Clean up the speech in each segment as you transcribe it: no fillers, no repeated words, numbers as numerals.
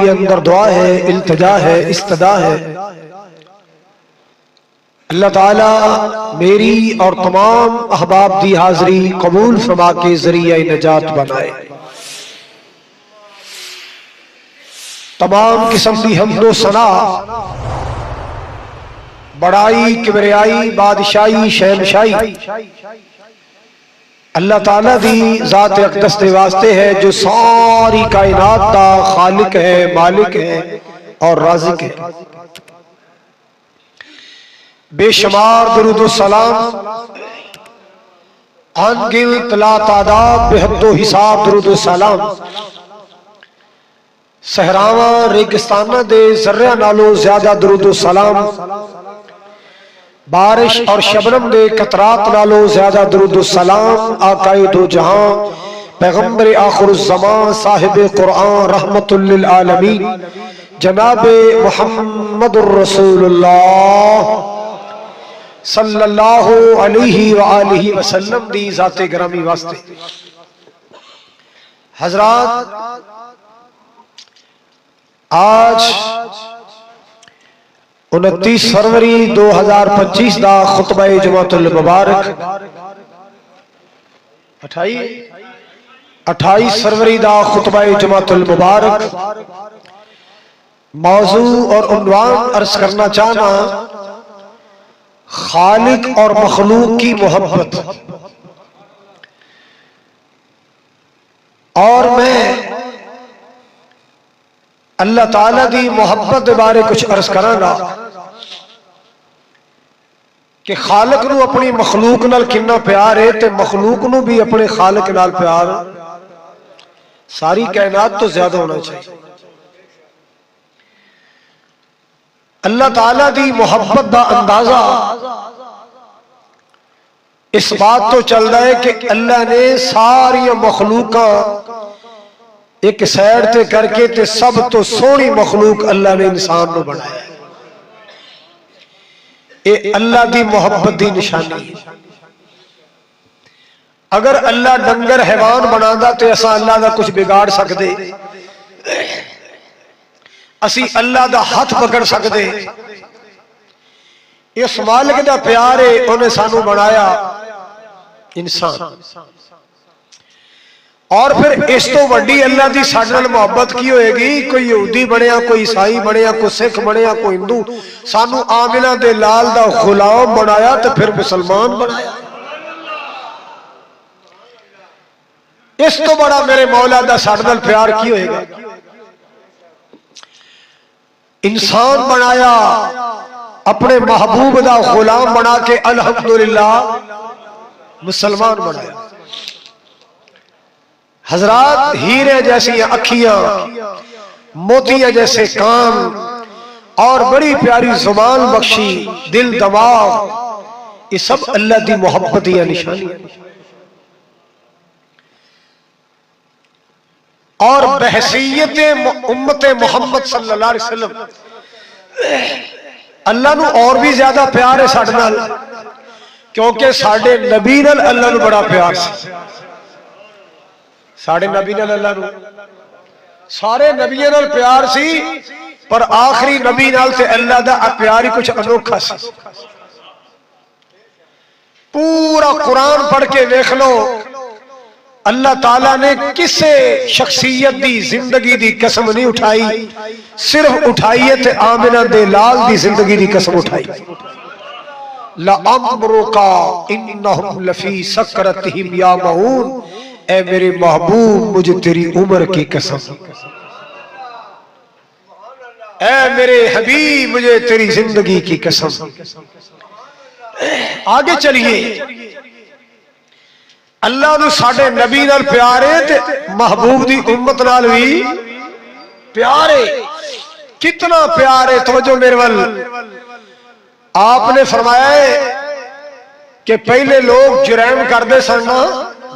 اندر دعا ہے، التجا ہے، استدا ہے، اللہ تعالیٰ میری اور تمام احباب دی حاضری قبول فرما کے ذریعہ نجات بنائے۔ تمام قسم دی حمد و ثنا، بڑائی، کبریائی، بادشاہی، شہنشاہی اللہ تعالیٰ دی ذات اقدس دے واسطے ہے جو ساری کائنات دا خالق ہے، مالک ہے اور رازق ہے۔ بے شمار درود و سلام، ان گنت لا تعداد، بے حد و حساب درود و سلام صحراواں ریگستاناں دے ذرہ نالوں زیادہ درود و سلام، بارش اور شبنم دے قطرات نالوں زیادہ درود و سلام آقائے دو جہاں پیغمبر آخر الزمان صاحب قرآن رحمت للعالمین جناب محمد الرسول اللہ صلی اللہ علیہ وآلہ وسلم دی ذات گرامی واسطے۔ حضرات، آج 29 فروری 2025 دا خطبہ جمعۃ المبارک 28 فروری دا خطبہ جمعۃ المبارک موضوع اور عنوان عرض کرنا چاہنا خالق اور مخلوق کی محبت، اور میں اللہ تعالیٰ دی محبت دے بارے کچھ عرض کراں گا کہ خالق نو اپنی مخلوق نال کنا پیار ہے تے مخلوق نو بھی اپنے خالق نال پیار ساری کائنات تو زیادہ ہونا چاہیے۔ اللہ تعالیٰ دی محبت دا اندازہ اس بات تو چل رہا ہے کہ اللہ نے ساری مخلوقاں ایک سائیڈ تے کر کے تے سب تو سونی مخلوق اللہ نے انسان نو بنایا ہے۔ اے اللہ دی محبت دی نشانی ہے۔ اگر اللہ ڈنگر حیوان بنادا تے اساں اللہ دا کچھ بگاڑ سکدے، اسی اللہ دا ہاتھ پکڑ سکدے، اس مالک دا پیار ہے انہیں سانو بنایا انسان، اور پھر اس تو وڈی اللہ دی ساڈے نال محبت کی ہوئے گی؟ کوئی یہودی بنیا، کوئی عیسائی بنیا، کوئی سکھ بنیا، کوئی ہندو، سانو آمنہ دے لال دا غلام بنایا تو پھر مسلمان بنایا۔ اس تو بڑا میرے مولا دا ساڈے نال پیار کی ہوئے گا؟ انسان بنایا، اپنے محبوب دا غلام بنا کے الحمدللہ مسلمان بنایا۔ حضرات، ہیرے جیسی اکھیاں، موتیاں جیسے کان، اور بڑی پیاری زبان بخشی، دل دماغ، یہ سب اللہ دی محبت یا نشانی ہے۔ اور بحیثیت امت محمد صلی اللہ علیہ وسلم اللہ نو اور بھی زیادہ پیار ہے ساڈے نال، کیونکہ ساڈے نبی نال اللہ نو بڑا پیار سی۔ ساڑھے نبی نال اللہ نو سارے نبیوں نال پیار سی، پر آخری نبی نال تے اللہ دا پیار ہی کچھ انوکھا سی۔ پورا قرآن پڑھ کے دیکھ لو، اللہ تعالیٰ نے کسے شخصیت دی زندگی دی قسم نہیں اٹھائی، صرف اٹھائی ہے تے آمنہ دے لال دی زندگی دی قسم اٹھائی۔ لَعَمْرُكَ إِنَّهُمْ لَفِي سَكْرَتِهِمْ يَعْمَهُونَ، اے میرے محبوب مجھے تیری عمر کی قسم، اے میرے حبیب مجھے تیری زندگی کی قسم۔ آگے چلیے، اللہ نو ساڑھے نبی نال پیارے تے محبوب دی امت نال بھی پیارے۔ کتنا پیارے، توجہ میرے وال، آپ نے فرمایا ہے کہ پہلے لوگ جرائم کردے سن،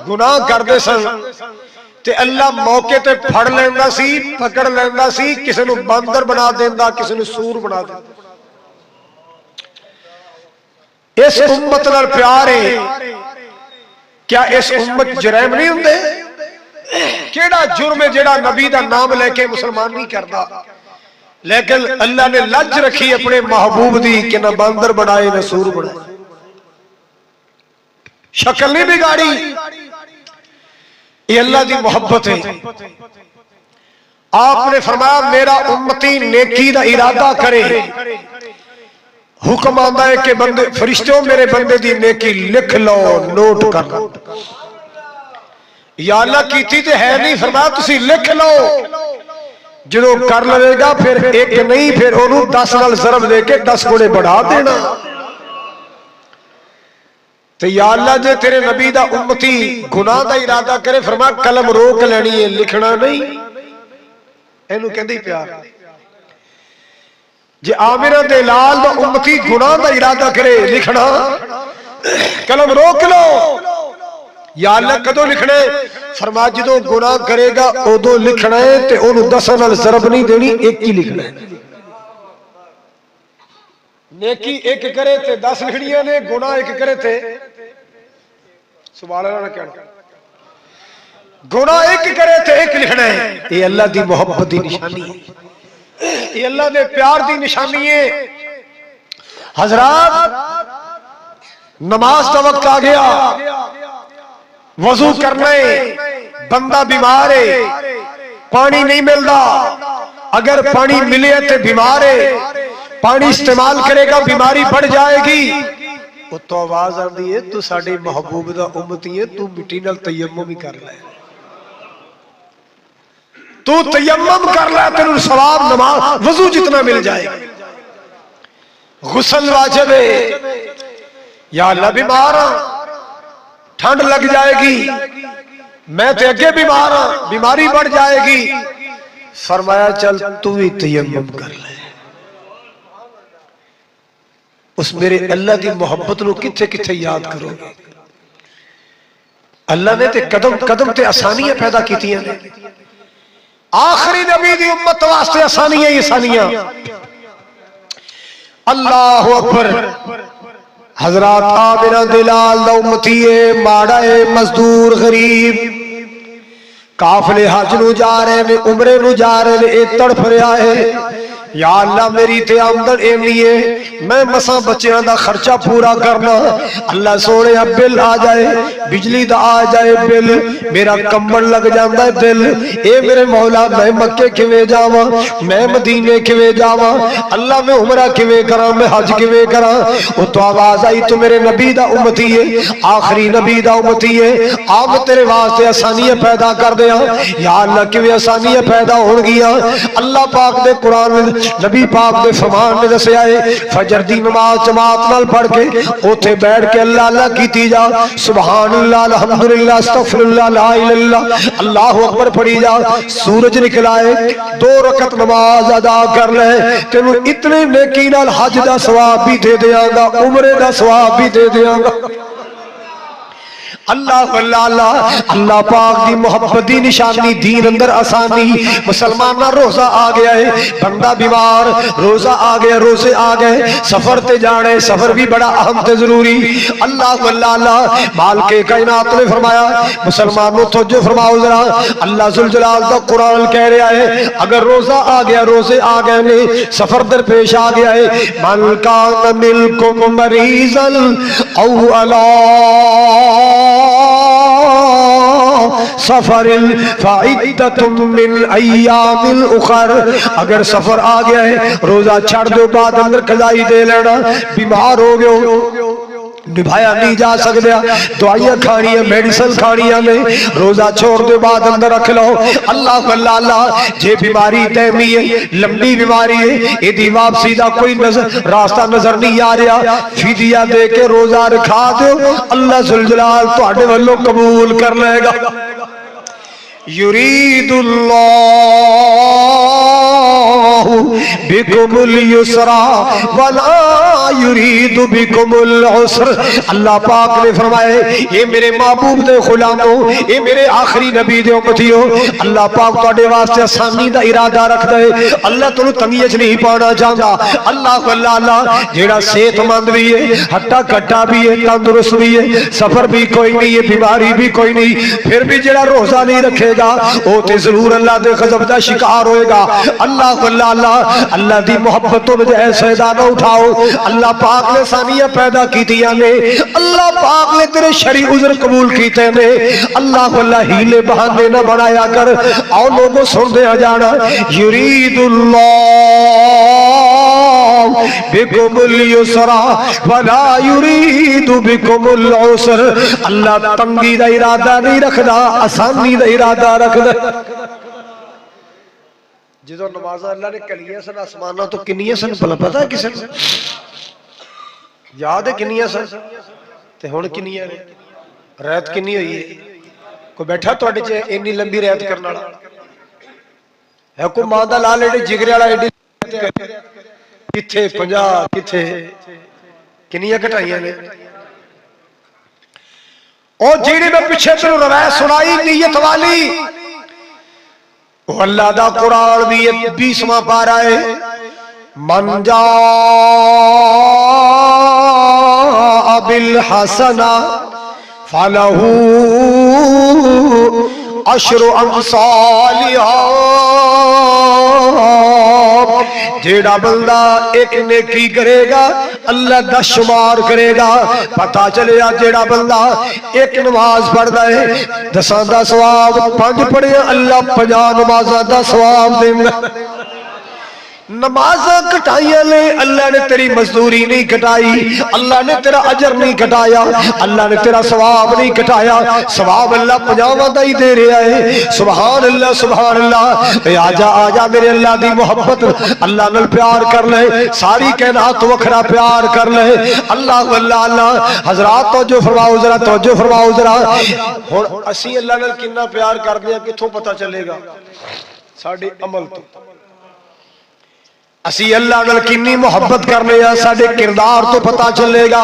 گناہ کردے سن، تے اللہ موقع تے پھڑ لیندا سی، پکڑ لیندا سی، کسی نو باندر بنا دیندا، کسی نو سور بنا دیندا۔ اس امت نال پیار ہے، کیا اس امت جرائم نہیں ہوندے؟ کیڑا جرم ہے جڑا نبی دا نام لے کے مسلمان نہیں کرتا؟ لیکن اللہ نے لج رکھی اپنے محبوب دی کہ نہ باندر بنائے نہ سور بنائے، شکل نہیں بگاڑی. یہ اللہ دی محبت ہے. آپ نے فرمایا میرا امتی نیکی دا ارادہ کرے، حکم آندا ہے کہ بندے فرشتوں میرے بندے دی نیکی لکھ لو، نوٹ کر لو. یا اللہ کیتی تے ہے نہیں، فرمایا تسی لکھ لو، جدو کر لے گا پھر ایک نہیں پھر انہوں 10 نال ضرب دے کے 10 گنے بڑھا دینا. تو یا اللہ جے تیرے نبی دا امتی گناہ دا ارادہ کرے، فرمایا قلم روک لینی ہے، لکھنا نہیں. اینو کہندی پیار. جے عامر دے لال دا امتی گناہ دا ارادہ کرے، لکھنا قلم روک لو. یا اللہ کدو لکھنا ہے؟ فرما جدو گناہ کرے گا ادو لکھنا ہے تے انہوں 10 نال ضرب نہیں دینی، ایک ہی لکھنا ہے. نیکی ایک کرے تے 10 لکھنیاں نے، گناہ ایک کرے تے سبحان اللہ نہ کہنا، گناہ ایک کرے تے ایک لکھنا ہے. یہ اللہ دی محبت دی نشانی ہے، یہ اللہ دے پیار دی نشانی ہے. حضرات نماز کا وقت آ گیا، وضو کرنا ہے، بندہ بیمار ہے، پانی نہیں ملتا، اگر پانی ملے تو بیمار ہے، پانی استعمال کرے گا بیماری بڑھ جائے گی. وہ تو آواز آندی ہے تو ساڈے محبوب دا امتی ہے، تو مٹی نال تیمم ہی کر لے، تو تیمم کر لے، تینوں ثواب نماز وضو جتنا مل جائے. غسل واجب ہے. یا اللہ بیمار ہاں، ٹھنڈ لگ جائے گی، میں تے اگے بیمار ہاں، بیماری بڑھ جائے گی. فرمایا چل تو ہی تیمم کر لے. اس میرے اللہ دی محبت نو کتھے کتھے یاد کرو گے. اللہ نے تے قدم قدم تے آسانیاں پیدا کیتیاں نے. آخری نبی دی امت واسطے آسانیاں ہی آسانیاں. اللہ اکبر. حضرات آمنہ دلال دا امتی ہے، ماڑا ہے، مزدور غریب، قافلے حج نو جا رہے ہیں، عمرے نو جا رہے ہیں، اے تڑپ رہا ہے. یا اللہ میری تے آمدن اینی ہے، میں مساں بچیاں دا خرچہ پورا کرنا. اللہ سونے اب بل آ جائے، بجلی دا آ جائے بل، میرا کمبل لگ جاندہ ہے دل. اے میرے مولا میں مکے کیویں جاواں، میں مدینے کیویں جاواں، اللہ میں عمرہ کیویں کراں، میں حج کیویں کراں. وہ تو آواز آئی تو میرے نبی دا امتی ہے، آخری نبی دا امتی ہے، آپ تیرے واسطے آسانیاں پیدا کر دیا. یا اللہ کیویں آسانیاں پیدا ہون گیاں. اللہ پاک دے قرآن میں نبی پاک دے فرمان میں دسیا ہے، فجر دی نماز جماعت نال پڑھ کے اوتھے بیٹھ کے اللہ اللہ کیتی جا، سبحان اللہ الحمدللہ استغفر اللہ لا الہ الا اللہ اللہ اکبر پڑھی جا. سورج نکلا ہے، 2 رکعت نماز ادا کر لے، تینوں اتنے نیکی نال حج دا ثواب بھی دے دیاں گا، عمرے دا ثواب بھی دے دیاں گا. اللہ اللہ اللہ پاک دی محبت دی نشانی، دین اندر آسانی. مسلمانہ روزہ آ گیا ہے، بندہ بیمار، روزہ آ گیا، روزے آ گئے، سفر تے جانے، سفر بھی بڑا اہم تے ضروری. اللہ اللہ مالک کائنات نے فرمایا مسلمانوں توجہ فرماؤ ذرا. اللہ ذوالجلال دا قرآن کہہ رہا ہے اگر روزہ آ گیا، روزے آ گئے نے، سفر درپیش آ گیا ہے، من کان منکم مریضا او علی سفر فعدت من ایام اخر. اگر سفر آ گیا ہے روزہ چھڑ دو، بعد اندر قضائی دے لینا. بیمار ہو گئے ہو، نبھایا نہیں جا سکتا، دعائیاں کھانی ہیں، میڈیسن کھانی ہیں، روزہ چھوڑ دے بعد اندر رکھ لو. اللہ اللہ جے بیماری دائمی ہے، لمبی بیماری ہے، یہ دی واپسی دا کوئی راستہ نظر نہیں آ رہا، فدیہ دے کے روزہ رکھا دو، اللہ ذوالجلال تواڈے والوں قبول کر لے گا. یرید اللہ بکمل یسرا ولا یرید بکمل عسر۔ اللہ پاک نے فرمائے اے میرے محبوب دے غلاموں، اے میرے آخری نبی دے امتیوں، اللہ پاک تواڈے واسطے آسانی دا ارادہ رکھدا ہے، اللہ تانوں تنگی وچ نہیں پانا چاہندا۔ اللہ اللہ جیڑا صحت مند بھی ہے، ہٹا کٹا بھی ہے، تندرست بھی ہے، سفر بھی کوئی نہیں ہے، بیماری بھی کوئی نہیں، پھر بھی جیڑا روزہ نہیں رکھے گا وہ تے ضرور اللہ دے غضب دا شکار ہوئے گا۔ اللہ اللہ دی محبت تو بجائے سیدا نہ اٹھاؤ۔ اللہ پاک نے ثانیہ پیدا کیتیاں نے، اللہ پاک نے تیرے شرعی عذر قبول کیتے نے۔ اللہ ہیلے بہانے نہ بنایا کر، آؤ لوگوں سن دے جانا، یرید اللہ بکم الیسرا ولا یرید بکم العسر۔ اللہ تنگی دا ارادہ نہیں رکھدا، آسانی دا ارادہ رکھدا۔ جدو نمازہ اللہ نے کلیاں سن آسمانہ تو کنیاں سن، بھلا پتہ ہے کسے یاد ہے کنیاں سن تے ہن کنیاں نے؟ رات کنی ہوئی ہے؟ کوئی بیٹھا تواڈے چ اتنی لمبی رات کرن والا ہے؟ کوئی ماں دا لال ایڈے جگرے والا ایڈی کتھے 50 کتھے کنیاں گھٹائیاں نے؟ او جیڑی میں پیچھے تینوں روایت سنائی نیت والی، وہ اللہ دا قرآن بھی 20واں پارہ ہے، من جاء بالحسنہ فلہ عشر امثالہا۔ جیڑا بندہ ایک نیکی کرے گا اللہ 10 شمار کرے گا۔ پتہ چلے گا جیڑا بندہ ایک نماز پڑھدا ہے 10 دا ثواب، 5 پڑھے اللہ 50 نمازاں دا ثواب دیں گا۔ نمازاں کٹائیاں لے، اللہ نے تیری مزدوری نہیں کٹائی، اللہ نے تیرا اجر نہیں کٹایا، اللہ نے تیرا ثواب نہیں کٹایا، ثواب اللہ 50 دا ہی دے رہا ہے۔ سبحان اللہ سبحان اللہ۔ آجا آجا میرے اللہ دی محبت، اللہ نال پیار کر لے، ساری کائنات وکھرا پیار کر لے۔ اللہ اللہ اللہ حضرات توجہ فرماؤ ذرا، توجہ فرماؤ ذرا۔ ہن اسی اللہ نال کتنا پیار کردے ہاں کتھوں پتہ چلے گا؟ ساڈے عمل تو۔ اسی اللہ نال کنی محبت کرنے ہیں ساڈے کردار تو پتا چلے گا،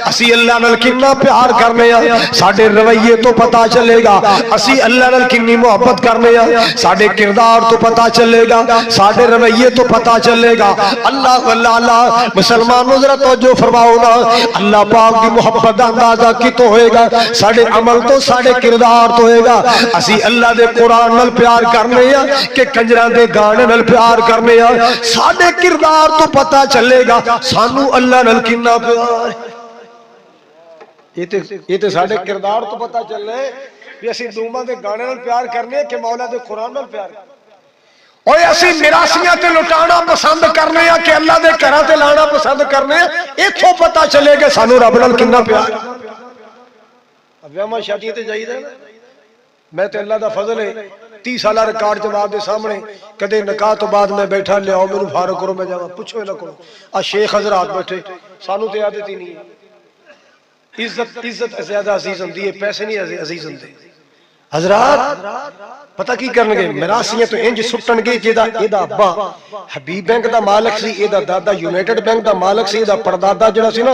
اسی اللہ نال کنا پیار کرنے ہیں ساڈے رویے تو پتا چلے گا، اسی اللہ نال کنی محبت کرنے ہیں ساڈے کردار تو پتا چلے گا، ساڈے رویے تو پتا چلے گا۔ اللہ اللہ اللہ مسلمانوں ذرا توجہ فرماؤ نا، اللہ پاک دی محبت دا اندازہ کتوں ہوئے گا؟ ساڈے عمل تو ساڈے کردار تو ہوئے گا۔ اسی اللہ دے قرآن نال پیار کرنے ہیں کہ کنجراں دے گانے نال پیار کرنے ہیں، ساڈے کردار تو پتا چلے گا سانو اللہ نال کنا پیار۔ یہ تے ساڈے کردار تو پتا چلے کہ اسی دوما دے گانے نال پیار کرنے کہ مولا دے قرآن نال پیار کرنے، اور اسی میراثیاں تے لٹانا پسند کرنے ہیں کہ اللہ دے گھراں تے لانا پسند کرنے ہیں، ایتھوں پتا چلے کہ سانو رب نال کنا پیار۔ اب ویاواں شادیاں تے جائیدا میں تے اللہ دا فضل ہے 30 سالہ ریکارڈ جماعت دے سامنے کدے نکاح تو بعد میں بیٹھا لیاؤ میرے فارغ کرو میں جاواں پوچھو نہ کرو آ شیخ حضرات بیٹھے سانو تے عادت ہی نہیں ہے۔ عزت زیادہ عزیز ہوندی ہے، پیسے نہیں عزیز ہوندے۔ حضرات پتہ کی کرنگے میراثیاں تو انج سٹن گے جیدا ایدا ابا حبیب بینک دا مالک سی، ایدا دادا یونائٹڈ بینک دا مالک سی، ایدا پردادا جڑا سی نا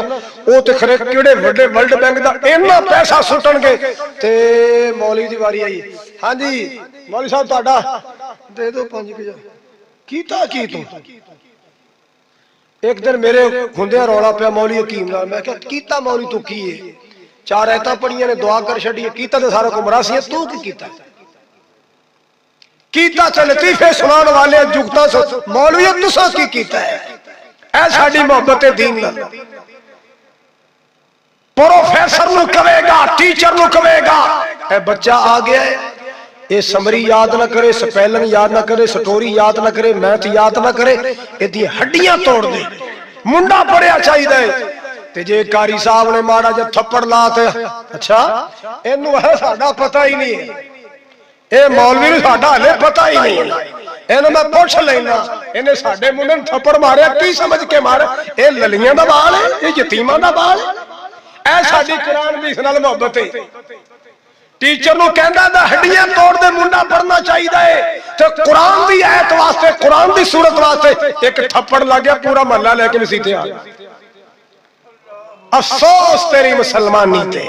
او تے کھڑے کیڑے وڈے ورلڈ بینک دا اینا پیسہ سٹن گے تے مولوی دی واری آئی، ہاں جی مولوی صاحب تہاڈا دے دو 5000 کیتا کی تو۔ ایک دن میرے کھندے رولا پیا مولوی حکیم نال، میں کہا کیتا مولوی تو کی ہے؟ 4 ایتاں پڑھیاں نے دعا کر چھڈی، کیتا تے سارا کو مراثی ہے، تو کی کیتا؟ کیتا تے لطیفے سنان والے جگتا سے مولوی تساں کی کیتا ہے؟ اے ساڈی محبت دین نال پروفیسر نو کہے گا، ٹیچر نو کہے گا اے بچہ آ گیا ہے، اے سمری یاد نہ کرے، سپیلنگ یاد نہ کرے، سٹوری یاد نہ کرے، میتھ یاد نہ کرے، ایدی ہڈیاں توڑ دے، منڈا پڑیا چاہی دے تے جے کاری صاحب نے مارا جب تھپڑ لاتے اچھا اینو ہے ساڈا پتہ ہی نہیں ہے، اے مولوی نو ساڈا ہلے پتہ ہی نہیں ہے، اینو میں پوچھ لینا اینے ساڈے منڈے نوں تھپڑ ماریا کی سمجھ کے مارا؟ اے للیاں دا بال ہے، اے یتیماں دا بال ہے۔ اے ساڈی قرآن بھی اس نال محبت ہے۔ ٹیچر نو کہندا دا ہڈیاں توڑ دے منڈا پڑھنا چاہیے ہے تے قرآن دی آیت واسطے قرآن دی سورت واسطے ایک تھپڑ لگ گیا پورا محلہ لے کے مسیتے آ گیا افسوس تیری مسلمانی تے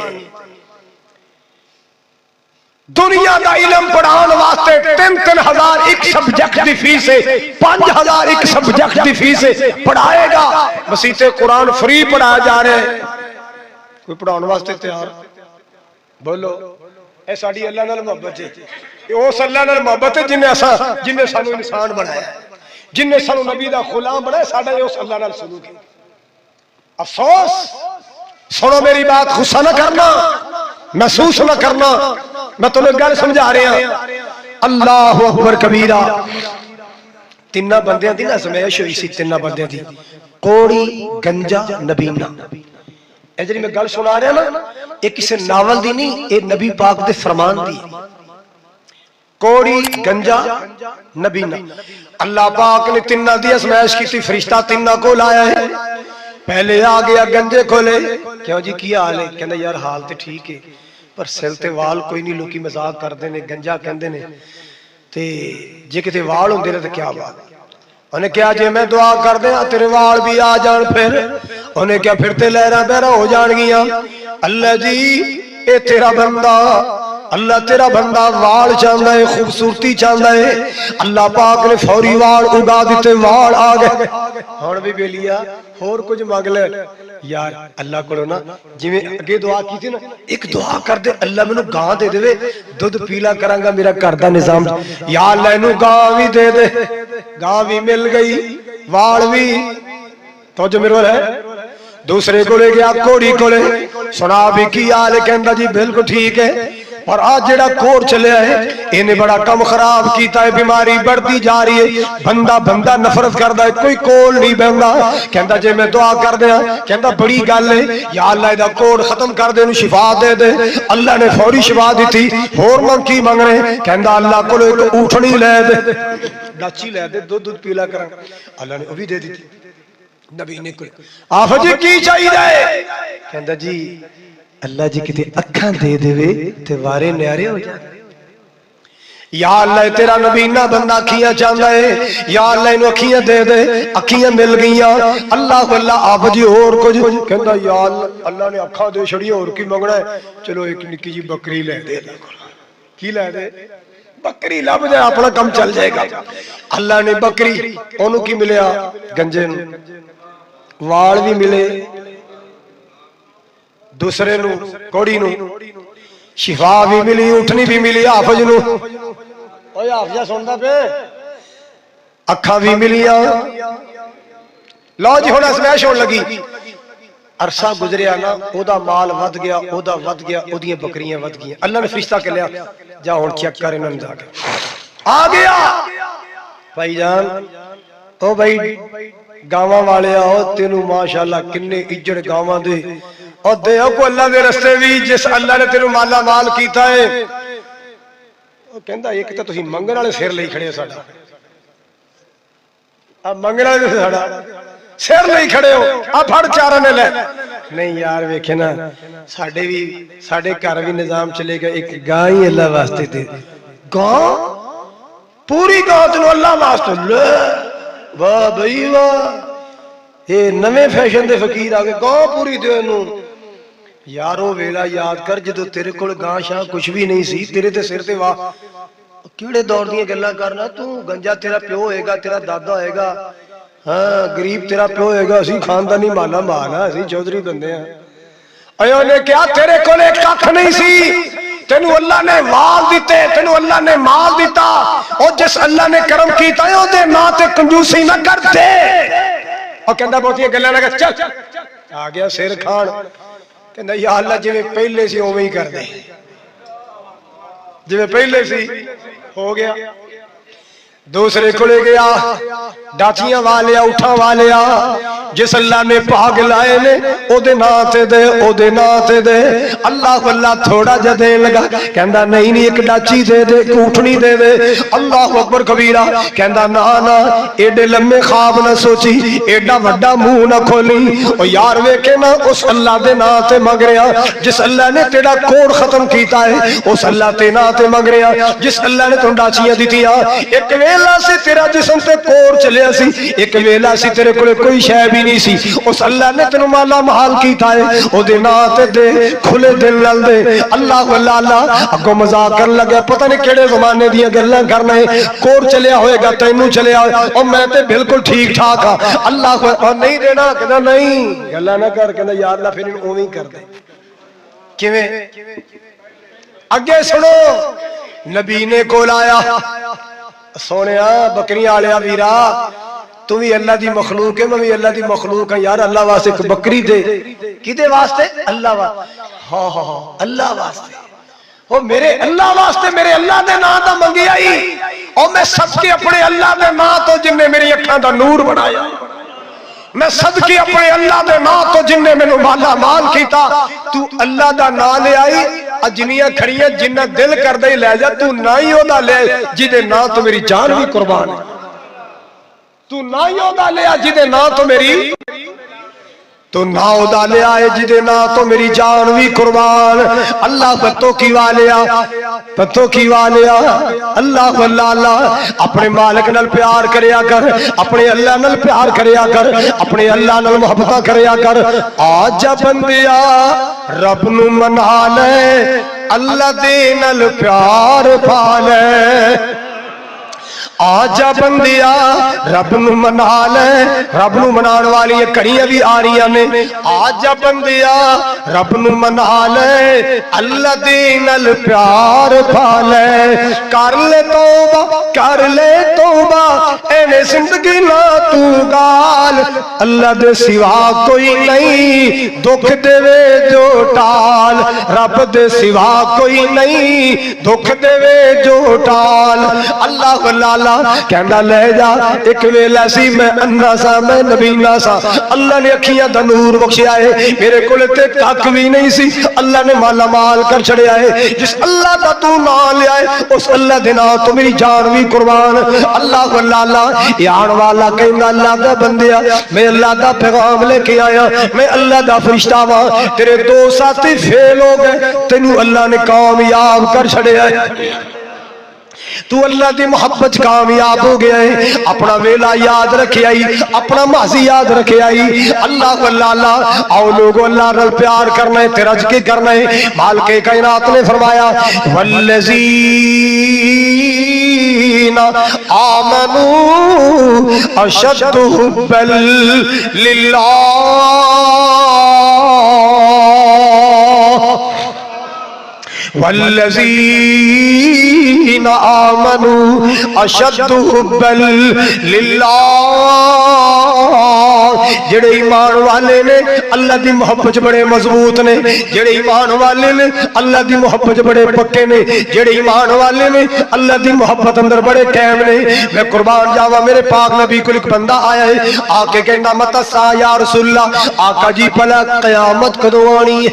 دنیا دا علم پڑھان واسطے 3,000 ایک سبجیکٹ دی فیس ہے 5,000 ایک سبجیکٹ دی فیس ہے پڑھائے گا مسیتے قرآن فری پڑھایا جا رہے ہیں کوئی پڑھان واسطے تیار بولو اے ساڑی اللہ نال محبت ہے اس اللہ نال محبت ہے جن نے سانو انسان بنایا جن نے سانو نبی دا غلام بنایا ساڑا یہ اس اللہ نال سلوک ہے افسوس سنو میری بات غصہ نہ کرنا محسوس نہ کرنا میں تمہیں گل سمجھا رہا ہوں اللہ اکبر کبیرہ تینہ بندیاں دی نا سمیش ہوئی سی تینہ بندیاں دی کوڑی گنجا نبینا اے جنہی میں گل سنا رہا نا ایک کسی ناول دی نہیں اے نبی پاک دے فرمان دی کوڑی گنجا نبینا اللہ پاک نے تینہ دی سمیش کی تھی فرشتہ تینہ کو لایا ہے پہلے آ گیا گنجے کھولے کیوں جی کیا حال ہے کہنا یار حال تے ٹھیک ہے پر سلتے وال کوئی نہیں لوکی مزاق کر دینے گنجا کہندے نے تے جے کتے وال ہوں دینے تے کیا بات انہیں کیا جے میں دعا کر دیں تیرے وال بھی آ جان پھر انہیں کیا پھرتے لہرہ بیرہ ہو جان گیا اللہ جی اے تیرا بندہ اللہ تیرا بندہ وال چاندہ ہے خوبصورتی چاندہ ہے اللہ پاک نے فوری وال اگا دیتے وال آگئے اور بھی بیلیا اور کچھ مانگ لے یار اللہ کو نا جی میں اگے دعا کی تھی نا ایک دعا کر دے اللہ میں نو گاں دے دے دودھ پیلا کرانگا میرا کردہ نظام یا اللہ نو گاں بھی دے دے گاں بھی مل گئی وال بھی تو جو میرے ہے دوسرے کو لے گیا کوڑی کو لے سنا بھی کیا لیکن جی بالکل ٹھیک ہے اور آج جڑا کور چلے آئے انہیں بڑا کم خراب کیتا ہے بیماری بڑھتی جا رہی ہے بندہ نفرت کردہ ہے کوئی کول نہیں بہنگا کہندہ جے میں دعا کر دیا کہندہ بڑی گل ہے یا اللہ دا کور ختم کر دے انہوں شفا دے دے اللہ نے فوری شفا دی تھی اور من کی مانگ رہے کہندہ اللہ کو ایک اوٹھنی لے دے ڈاچی لے دے دودھ پیلا کریں اللہ نے وہ بھی دے دی تھی نبی نے کوئی آف جی کی چاہیے دے کہندہ جی اللہ جی کتے اکھاں دے دے وے تے وارے نیارے ہو جائے یا اللہ تیرا نبی نہ بندہ اکھیاں چاندہ ہے یا اللہ انہوں اکھیاں دے دے اکھیاں مل گئیاں اللہ آپ جی اور کچھ کہندہ یا اللہ نے اکھاں دے چھڑی اور کی مانگنا ہے چلو ایک نکی جی بکری لے دے کی لے دے بکری لب جائے اپنا کم چل جائے گا اللہ نے بکری انہوں کی ملیا گنجے وال بھی ملے دوسرے نو کوڑی نو شفا بھی ملی اٹھنی بھی ملی حافظ نو اوہ حافظہ سنتا پہ اکھا بھی ملیا لو جی ہونا سمیش ہون لگی عرصہ گزریا نا او دا مال ود گیا او دا ود گیا او دیاں بکریاں ود گیا اللہ نے فرشتہ کے لیا جا ہون چیک کر انہوں نے جا کے آ گیا بھائی جان او بھائی گاواں والے آؤ تینوں ماشاءاللہ کنے اجڑ گاواں دے اور دے کو اللہ دے رستے بھی جس اللہ نے تینوں مالا مال کیتا ہے وہ کہندہ ایک تو تسی منگن والے سر لئی کھڑے ہو ساڈا اب منگن والے ساڈا سر لئی کھڑے ہو اب پھڑ چارہ نے لے نہیں یار ویکھے نا ساڈے گھر بھی نظام چلے گا ایک گاں ہی اللہ واسطے دے گاں پوری گاں تینوں اللہ واسطے لے واہ بھائی واہ یہ نویں فیشن دے فقیر آگے گاں پوری دے انہوں یارو ویلا یاد کر جدو تیرے کول گاں شاہ کچھ بھی نہیں سی تیرے تے سر تے واہ کیڑے دور دیاں گلاں کرنا تو گنجا تیرا پیو ہوئے گا تیرا دادا ہوئے گا ہاں غریب تیرا پیو ہوئے گا اسی خاندانی مالا مالا اسی چودھری بندے ہیں ایو نے کیا تیرے کول ایک ککھ نہیں سی تینو اللہ نے وال دیتے تینو اللہ نے مال دیتا اور جس اللہ نے کرم کیتا ہے او دے ماں تے کنجوسی نہ کر دے اور کہندہ بہت یہ گلاں لگا چل آ گیا سیر کھان کہندہ یا اللہ جی میں پہلے سی ہوئے ہی کر دے جی میں پہلے سی ہو گیا دوسرے کو لے گیا ڈاچیاں والیا اٹھا والیا جس اللہ نے پاگ لائے نے او دے ناتے دے او دے ناتے دے اللہ اللہ تھوڑا جا دے لگا کہندہ نہیں ایک ڈاچی دے دے ایک اٹھنی دے دے اللہ اکبر کبیرہ کہندہ نا ایڈے لمبے خواب نہ سوچی ایڈا وڈا منہ نہ کھولی او یار ویکھے نا اس اللہ دے ناتے مگ رہا جس اللہ نے تیرا کوڑ ختم کیتا ہے اس اللہ تے ناتے مگ رہا جس اللہ نے تم ڈاچیاں دیتیا ایک ویلا سے تیرا جسم تے کوڑ چلیا سی ایک ویلا سی تیرے کولے کوئی شے بھی نہیں سی اس اللہ نے تینوں مالا محال کیتا ہے او دے ناتے دے کھلے دل نال دے اللہ اللہ اگوں مذاق کر لگا پتہ نہیں کیڑے زمانے دیاں گلاں کرنا ہے کوڑ چلیا ہوئے گا تینوں چلیا او میں تے بالکل ٹھیک ٹھاک ہاں اللہ نہیں دینا کہنا نہیں گلاں نہ کر کہنا یا اللہ پھر اوویں کر دے کیویں اگے سنو نبی نے کول آیا سونیا بکریاں والیا ویرا تو بھی اللہ دی مخلوق ہے میں بھی اللہ دی مخلوق ہے یار اللہ واسطے ایک بکری دے کدے واسطے اللہ واسطے ہاں ہاں ہاں اللہ واسطے او میرے اللہ واسطے میرے اللہ دے نام دا منگیا ہی او میں صدقے اپنے اللہ دے نام تو جن نے میری اکھاں دا نور بنایا میں صدقے اپنے اللہ دے نام تو جن نے مینوں مالا مال کیتا تو اللہ دا نام لے آئی اجنیاں کھڑیاں جنہ دل کر دے لے جا تو نہ ہی ہودا لے جدے نام تو میری جان بھی قربان ہے تو نہ ہی ہودا لے جدے نام تو میری تو نہ ہودا لے آئے جدے نام تو میری جان بھی قربان اللہ پتوں کی والیا پتوں کی والیا اللہ اللہ اپنے مالک نال پیار کریا کر اپنے اللہ نال پیار کریا کر اپنے اللہ نال محبتہ کریا کر آج بندیا رب نو منا لے اللہ دے نال پیار پا لے آجا بندیا رب نو منا لے رب نو منان والی کڑیاں بھی آ رہی ہیں آجا بندیا رب نو منا لے اللہ دے نال پیار پا لے کر لے توبہ اینے زندگی نہ تو گال اللہ دے سوا کوئی نہیں دکھ دے وے جو ٹال رب دے سوا کوئی نہیں دکھ دے وے جو ٹال اللہ اللہ کہنا لے جا ایک ویلا سی میں انا سا میں نبی نہ سا اللہ نے اکھیاں دا نور بخشیا ہے میرے کول تے کک بھی نہیں سی اللہ نے مالا مال کر چھڑیا ہے جس اللہ دا تو نام لے آئے اس اللہ دے نام تو میری جان بھی قربان اللہ اللہ یان والا کہنا اللہ دا بندیا میں اللہ دا پیغام لے کے آیا میں اللہ دا فرشتہ وا تیرے دو ساتھی فیل ہو گئے تینوں اللہ نے کامیاب کر چھڑیا ہے تو اللہ دی محبت کامیاب ہو گیا ہے اپنا ویلا یاد رکھے آئی اپنا ماضی یاد رکھے آئی اللہ اللہ آؤ لوگوں اللہ نال پیار کرنا ہے تیرا ذکر کرنا ہے مالک کائنات نے فرمایا والذین آمنوا اشد حبا للہ والذین آمنوا اشد حبا للہ جڑے ایمان والے نے اللہ دی محبت بڑے مضبوط نے جڑے ایمان والے نے اللہ دی محبت بڑے پکے نے جڑے ایمان والے نے اللہ دی محبت اندر بڑے قائم نے میں قربان جاواں میرے پاک نبی کو ایک بندہ آیا ہے آ کے کہندا متسا یا رسول اللہ آقا جی بھلا قیامت کدوں آنی ہے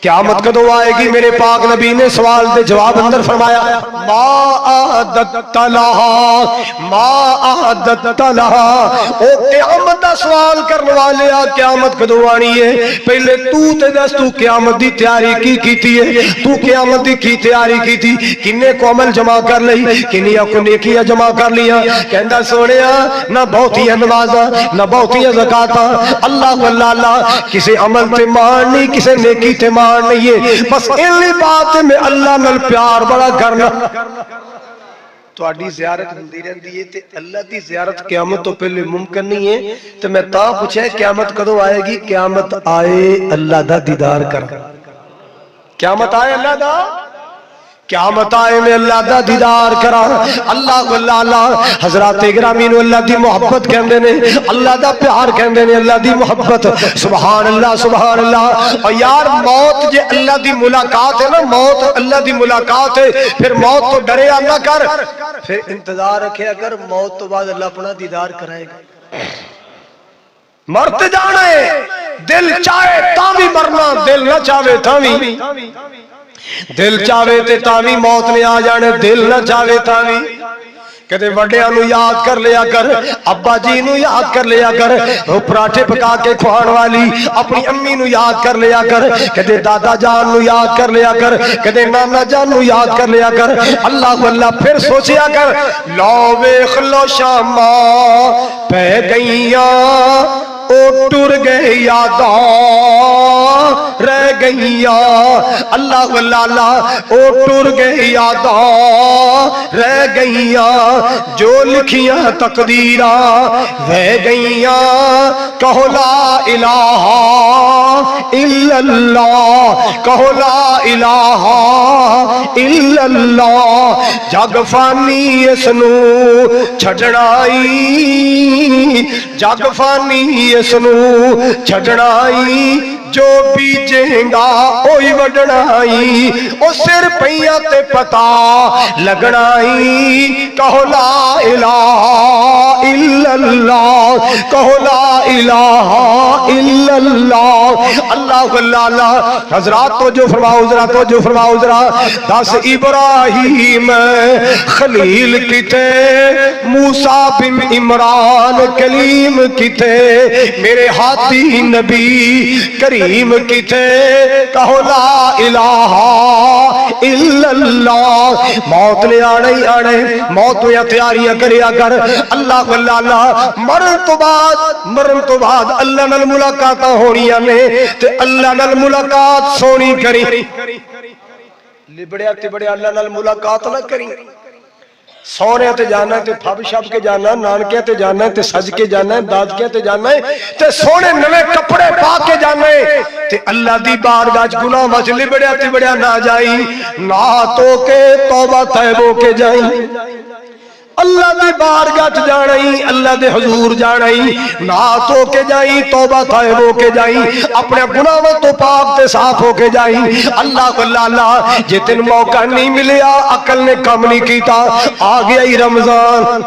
قیامت کدوں آئے گی میرے پاک نبی نے سوال دے جواب اندر فرمایا ما اعددت لہا ما اعددت لہا او قیامت دا سوال کرنے والے قیامت کدوں آنی ہے پہلے تو تے دس تو قیامت دی تیاری کی کیتی ہے تو قیامت دی کی تیاری کی تھی کنے کو عمل جمع کر لئی کنیا کو نیکیاں جمع کر لیا کہندا سونیا نہ بہتیاں نمازاں نہ بہتیاں زکاتاں اللہ اللہ کسے عمل تے مان نہیں کسے نیکی تے مان نہیں ہے بس انہی بات میں اللہ نال پیار بڑا کرنا تو آڈی زیارت ہندی رہندی ہے تے اللہ دی زیارت قیامت تو پہلے ممکن نہیں ہے تو میں تاں پوچھا ہے قیامت کدوں آئے گی قیامت آئے اللہ دا دیدار کر قیامت آئے اللہ دا قیامت آئے میں اللہ دا دیدار کرا اللہ اللہ حضرات گرامی نو اللہ دی محبت کہندے نے اللہ دا پیار کہندے نے اللہ دی محبت سبحان اللہ سبحان اللہ اور یار موت جے اللہ دی ملاقات ہے نا موت اللہ دی ملاقات ہے پھر موت تو ڈریا نہ کر پھر انتظار رکھے اگر موت تو بعد اللہ اپنا دیدار کرائے گا مرتے جانا ہے دل چاہے تا بھی مرنا دل نہ چاہے تا بھی دل چاہے تے تاوی موت نے آ جانے دل نہ چاہے تاوی کہتے وڈیاں نو یاد کر لیا کر ابا جی نو یاد کر لیا کر وہ پراٹھے پکا کے کھوان والی اپنی امی نو یاد کر لیا کر کہتے دادا جان نو یاد کر لیا کر کہتے نانا جان نو یاد کر لیا کر اللہ اللہ پھر سوچیا کر لو ویکھ لو شاما پہ گئیاں او ٹر گئے یاداں رہ گئیاں اللہ اللہ او ٹر گئے یاداں رہ گئیاں جو لکھیاں تقدیراں رہ گئیاں کہو لا الہ الا اللہ کہو لا الہ الا اللہ جگ فانی اس نو چھڑنائی جگ فانی اس نو چھڑنائی جو بیجیں گا اوہی وڈنائی او سر پہیاں تے پتا لگنائی کہو لا الہ الا اللہ کہو لا الہ الا اللہ اللہ اللہ حضرات تو جو فرماؤ ذرا تو جو فرماؤ ذرا دس ابراہیم خلیل کتے موسیٰ بن عمران کلیم کتے میرے ہاتھی نبی کریم کتے کہو لا الہ الا اللہ موت نے آنے ہی آنے موت میں تیاریاں کریا کر اللہ اللہ مرن تو بعد اللہ نال ملاقاتاں ہونیاں نے تے اللہ نال ملاقات سونی کری لبڑیا تے بڑیا اللہ نال ملاقات نہ کری سونے تے جانا ہے تے پھب شب کے جانا ہے نانکے تے جانا ہے تے سج کے جانا ہے دادکے تے جانا ہے تے سونے نوے کپڑے پا کے جانا ہے تے اللہ دی بارگاہ وچ گناہ وچ لبڑیا تے بڑیا نہ جائی نہ تو کے توبہ طیبو کے جائی اللہ دی بارگاہ جائی اللہ دے حضور جائی نہ تو کے جائی توبہ طائب ہو کے جائی اپنے گناہوں تو پاک تے صاف ہو کے جائی اللہ اللہ جے تین موقع نہیں ملیا عقل نے کم نہیں کیتا آ گیا ہی رمضان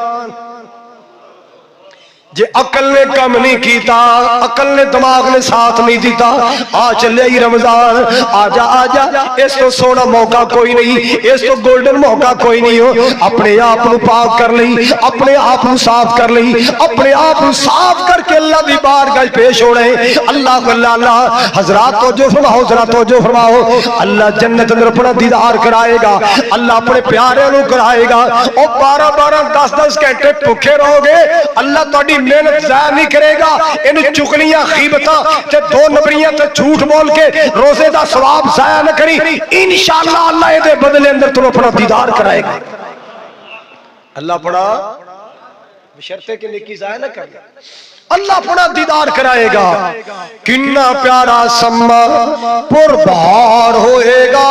جے عقل نے کم نہیں کیتا عقل نے دماغ نے ساتھ نہیں دیتا آ چلے ہی رمضان آجا آجا اس تو سونا موقع کوئی نہیں اس تو گولڈن موقع کوئی نہیں ہو اپنے آپ نو پاک کر لئی اپنے آپ نو صاف کر لئی اپنے آپ نو صاف کر کے اللہ دی بارگاہ پیش ہو رہے اللہ اللہ حضرات توجہ فرماؤ ذرا توجہ فرماؤ اللہ جنت اندر اپنا دیدار کرائے گا اللہ اپنے پیارے نو کرائے گا اور 12 10 گھنٹے بھوکے رہو گے اللہ تہاڈی محنت ضائع نہیں کرے گا انہوں چگلیاں خیبتاں تے دو نبریاں تے جھوٹ بول کے روزے دا ثواب ضائع نہ کری انشاءاللہ اللہ دے بدلے اندر تم اپنا دیدار کرائے گا اللہ اپنا بشرطے کہ نیکی ضائع نہ کرے اللہ اپنا دیدار کرائے گا کنا پیارا سما پر بہار ہوئے گا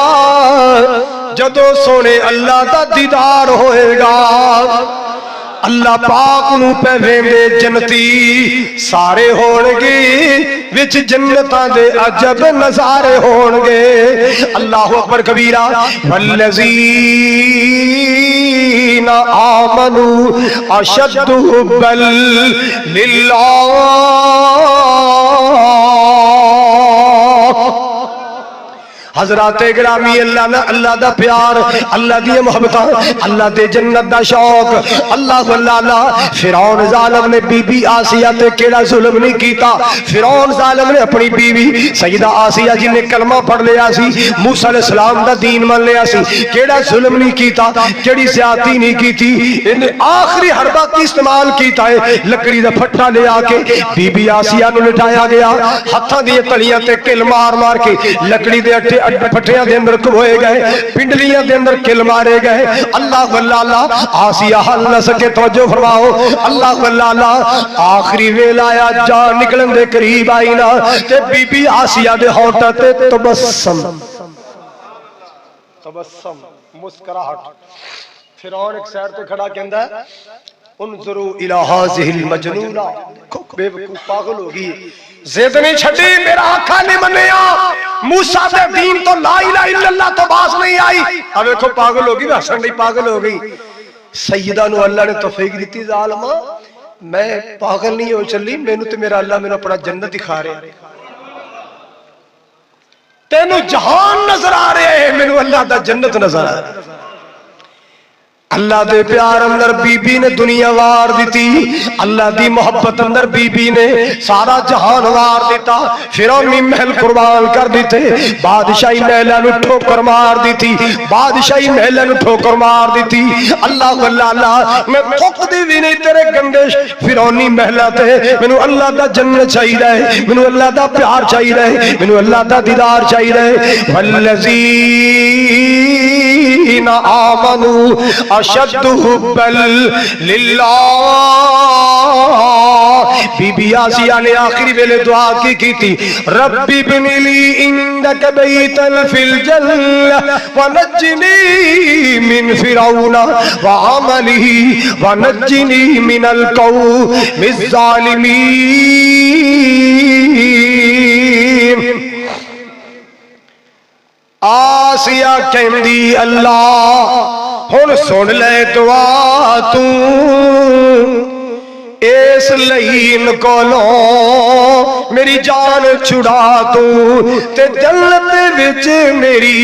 جدو سونے اللہ دا دیدار ہوئے گا اللہ پاک نو پہ ویندے جنتی سارے ہونگے وچ جنتاں دے عجب نظارے ہونگے اللہ اکبر کبیرہ والذین آمنوا اشد حبا للہ حضرات گرامی اللہ دا پیار اللہ دی محبتاں اللہ دے جنت دا شوق اللہ اللہ فرعون ظالم نے بی بی آسیہ تے کیڑا ظلم نہیں کیتا فرعون ظالم نے اپنی بیوی سیدہ آسیہ جن نے کلمہ پڑھ لیا سی موسیٰ علیہ السلام دا دین من لیا سی کیڑا ظلم نہیں کیتا کیڑی زیادتی نہیں کیتی انہیں آخری حربہ کی استعمال کیتا ہے لکڑی دا پھٹا لے آکے بی بی آسیہ نو لٹایا گیا ہتھاں دی تلیاں تے کل مار مار کے لکڑی دے اٹھے پھٹیاں دے اندر کھوئے گئے پنڈلیاں دے اندر کل مارے گئے اللہ اللہ آسیہ حل نہ سکے توجہ فرماؤ اللہ اللہ آخری ویل آیا جان نکلن دے قریب آئی نا تے بی بی آسیہ دے ہونٹاں تے تبسم مسکراہٹ. فرعون ایک سائڈ تے کھڑا کہندا ہے انظروا الی ھذہ المجنونہ، بے وقوف پاگل ہوگی، ضد نہیں چھڈی، میرا آقا نہیں منیا، موسیٰ دے دین تو لا الہ الا اللہ تو باز نہیں آئی. اب دیکھو پاگل ہوگی، حسن نہیں پاگل ہو گئی. سیدہ نو اللہ نے توفیق دیتی، ظالمہ میں پاگل نہیں ہو چلی، مینوں تے میرا اللہ میرا اپنا جنت دکھا رہے ہیں، تینوں جہان نظر آ رہے ہیں، مینوں اللہ دا جنت نظر آ رہا ہے. اللہ دے پیار اندر بی بی نے دنیا وار دیتی، اللہ دی محبت اندر بی بی نے سارا جہان وار دیتا. فرعونی محل قربان کر دیتے، بادشاہی محلہ نو ٹھوکر مار دیتی، بادشاہی محلہ نو ٹھوکر مار دیتی. اللہ اللہ میں تھک دی بھی نہیں تیرے گندے فرعونی محلہ تے، مینوں اللہ دا جنت چاہیے، مینوں اللہ دا پیار چاہیے، مینوں اللہ دا دیدار چاہیے. والذین آمنوا اشد حبا للہ. بی بی آسیہ نے آخری ویلے دعا کی تھی، ربی بن لی عندک بیتا فی الجنہ ونجنی من فرعون وعملہ ونجنی من القوم الظالمین. آسیہ کہندی اللہ ہن سن لے دعا تو، اس لئین کولوں میری جان چھڑا تو، تے جنت وچ میری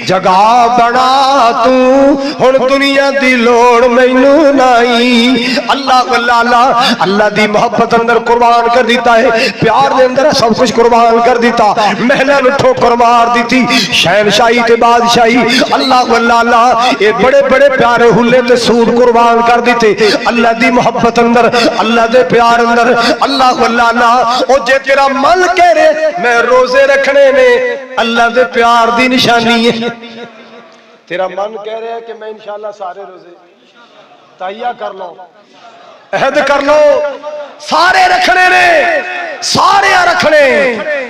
جگہ بنا تو، ہن دنیا دی لوڑ مینوں نہیں. اللہ اللہ اللہ دی محبت اندر قربان کر دیتا ہے، پیار دے اندر سب کچھ قربان کر دیتا، محلہ نو ٹھوکر مار دیتی، شہنشاہی تے بادشاہی. اللہ اللہ اے بڑے بڑے پیارے حلے تے سود قربان کر دیتے اللہ دی محبت اندر، اللہ دے پیار اندر. اللہ اللہ او جے تیرا من کہہ رہے میں روزے رکھنے نے، اللہ دے پیار دی نشانی ہے. تیرا من کہہ رہا ہے کہ میں انشاءاللہ سارے روزے تہیہ کر لو، عہد کر لو، سارے رکھنے نے، سارے رکھنے،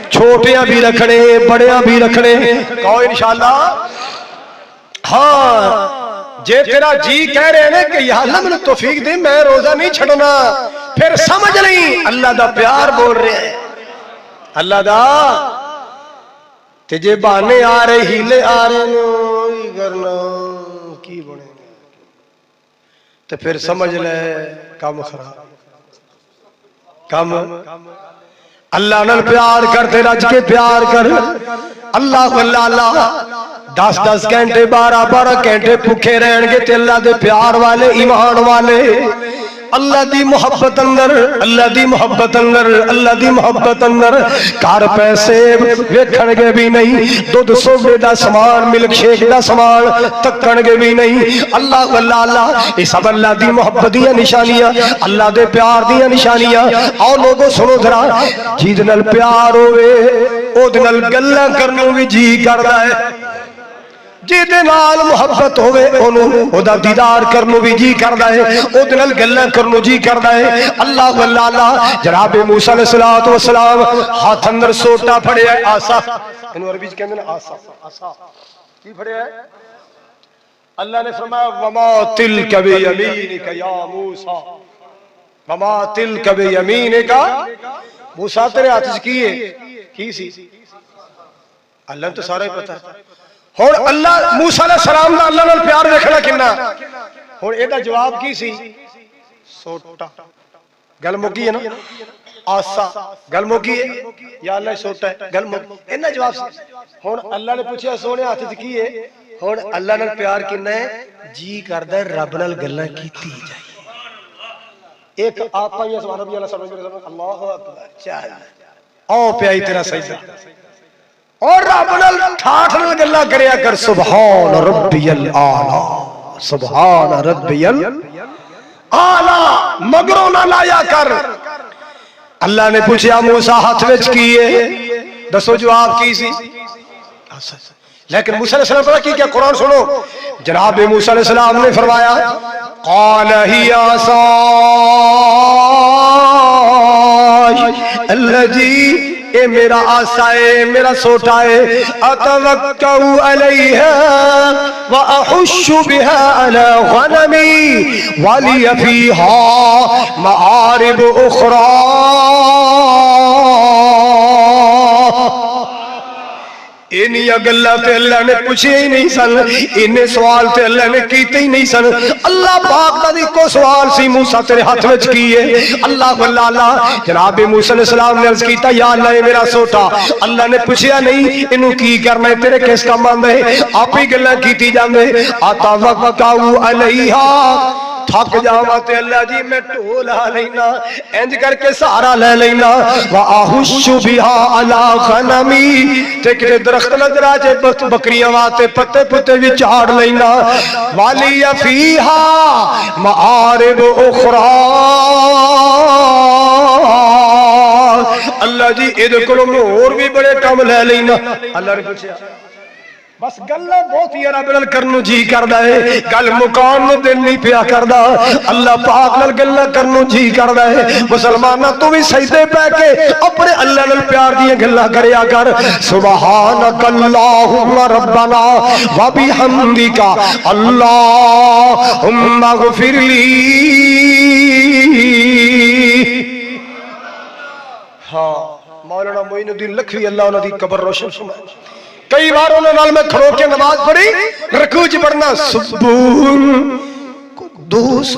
چھوٹیاں بھی رکھنے بڑیاں بھی رکھنے. کہو انشاءاللہ ہاں. جے تیرا جی کہہ رہے ہیں کہ یا اللہ مجھے توفیق دے میں روزہ نہیں چھڑنا، پھر سمجھ نہیں اللہ دا پیار بول رہے ہیں. اللہ دا تجھے بانے آ رہے ہیلے آ رہے نوئی کرنا کی بنے تو پھر سمجھ لے کام خراب. کام اللہ نال پیار کر، تے رج کے پیار کر. اللہ اللہ 10-10 گھنٹے 12-12 گھنٹے بھوکے رہن گے تے اللہ دے پیار والے ایمان والے اللہ دی محبت اندر، اللہ دی محبت اندر، اللہ دی محبت اندر کار پیسے ویکھن گے بھی نہیں، دودھ سوبے دا سامان ملک شیک دا سامان تکن گے بھی نہیں. اللہ اللہ اللہ یہ سب اللہ دی محبت دیاں نشانیاں، اللہ دے پیار دیاں نشانیاں. آؤ لوگوں سنو ذرا، جیدے نال پیار ہوئے او دے نال گلاں کرنوں بھی جی کردا ہے، جیدے نال محبت ہوئے انہوں او دا دیدار کرنو بھی جی کردہ ہے، او دنال گلہ کرنو جی کردہ ہے. اللہ واللہ اللہ. جناب موسیٰ علیہ السلام ہاتھ اندر سوٹا پھڑے ہے، آسا انہوں عربی سے کہندے ہیں آسا کی پھڑے ہے. اللہ نے فرمایا وما تلک بیمینک یا موسیٰ، وما تلک بیمینک موسیٰ تیرے ہاتھ سے کی سی؟ اللہ نے تو سارا ہی پتہ ہے. ہون اللہ موسیٰ علیہ السلام دا اللہ نال پیار دیکھنا کنا، ہون ایدہ جواب کی سی؟ سوٹا. گل مکی ہے نا، آسا گل مکی ہے، یا اللہ سوٹا ہے گل مکی، اینا جواب سی. ہون اللہ نے پوچھا سونے ہاتھ سے کی ہے، ہون اللہ نال پیار کنا ہے جی کردہ رب نال گلہ کیتی جائے. ایک آپ پائیں سبحان ربی اللہ صلی اللہ علیہ وسلم، اللہ اکبر چاہیے آؤ پیائی تیرا سجدہ اور رب نال ٹھاٹھ نال گلا کریا کر. سبحان ربی الاعلی، سبحان ربی الاعلی مگروں نہ لایا کر. اللہ نے پوچھا موسیٰ ہاتھ وچ کیے، دسو جواب کی سی؟ لیکن موسیٰ علیہ السلام پتہ کی کیا؟ قرآن سنو. جناب موسیٰ علیہ السلام نے فرمایا قال ہی عصای الذی، اے یہ میرا آسا ہے، میرا سوٹا ہے، اتوکل علیہا واحش بها على غنمی ولی فیہا معارب اخرى۔ انہی گلاں تے اللہ نے پوچھے ہی نہیں سن، انہیں سوال تے اللہ نے کیتے ہی نہیں سن۔ اللہ پاک دا کو سوال سی موسیٰ تیرے ہاتھ وچ کیے، اللہ اللہ جناب موسیٰ علیہ السلام نے عرض کیتا یا اللہ اے میرا سوٹا، اللہ نے پوچھیا نہیں انہوں کی کرنا ہے، تیرے کس کام آندا ہے، آپ ہی گلاں کیتی جاندے۔ اتوکل علیہا، تھک جاواں تے اللہ جی میں ٹول آ لینا، انج کر کے سہارا لے لینا، واحش بها علی غنمی، تے کتے درخت نظر آ جائے بکریاں واسطے پتے پتے بھی چاڑ لینا، والی فیہا معارب اخرى۔ اللہ جی ادھر کولوں اور بھی بڑے کام لے لینا۔ اللہ نے پوچھا بس گلہ بہت ہی رب نال کرنو جی کردا ہے، گل مکان نو دل نہیں پیا کردا، اللہ پاک نال گلہ کرنو جی کردا ہے۔ مسلماناں تو بھی سجدے پہ کے اپنے اللہ نال پیار دیاں گلاں کریا کر۔ سبحانک اللہم ربنا وبحمدک اللہم اغفر لی۔ ہاں مولانا معین الدین لکھوی اللہ انہاں دی قبر روشن فرمائے، کئی بار انہوں نے میں کھڑو کے نماز پڑھی، رکوع چ پڑھنا سبحان قدوس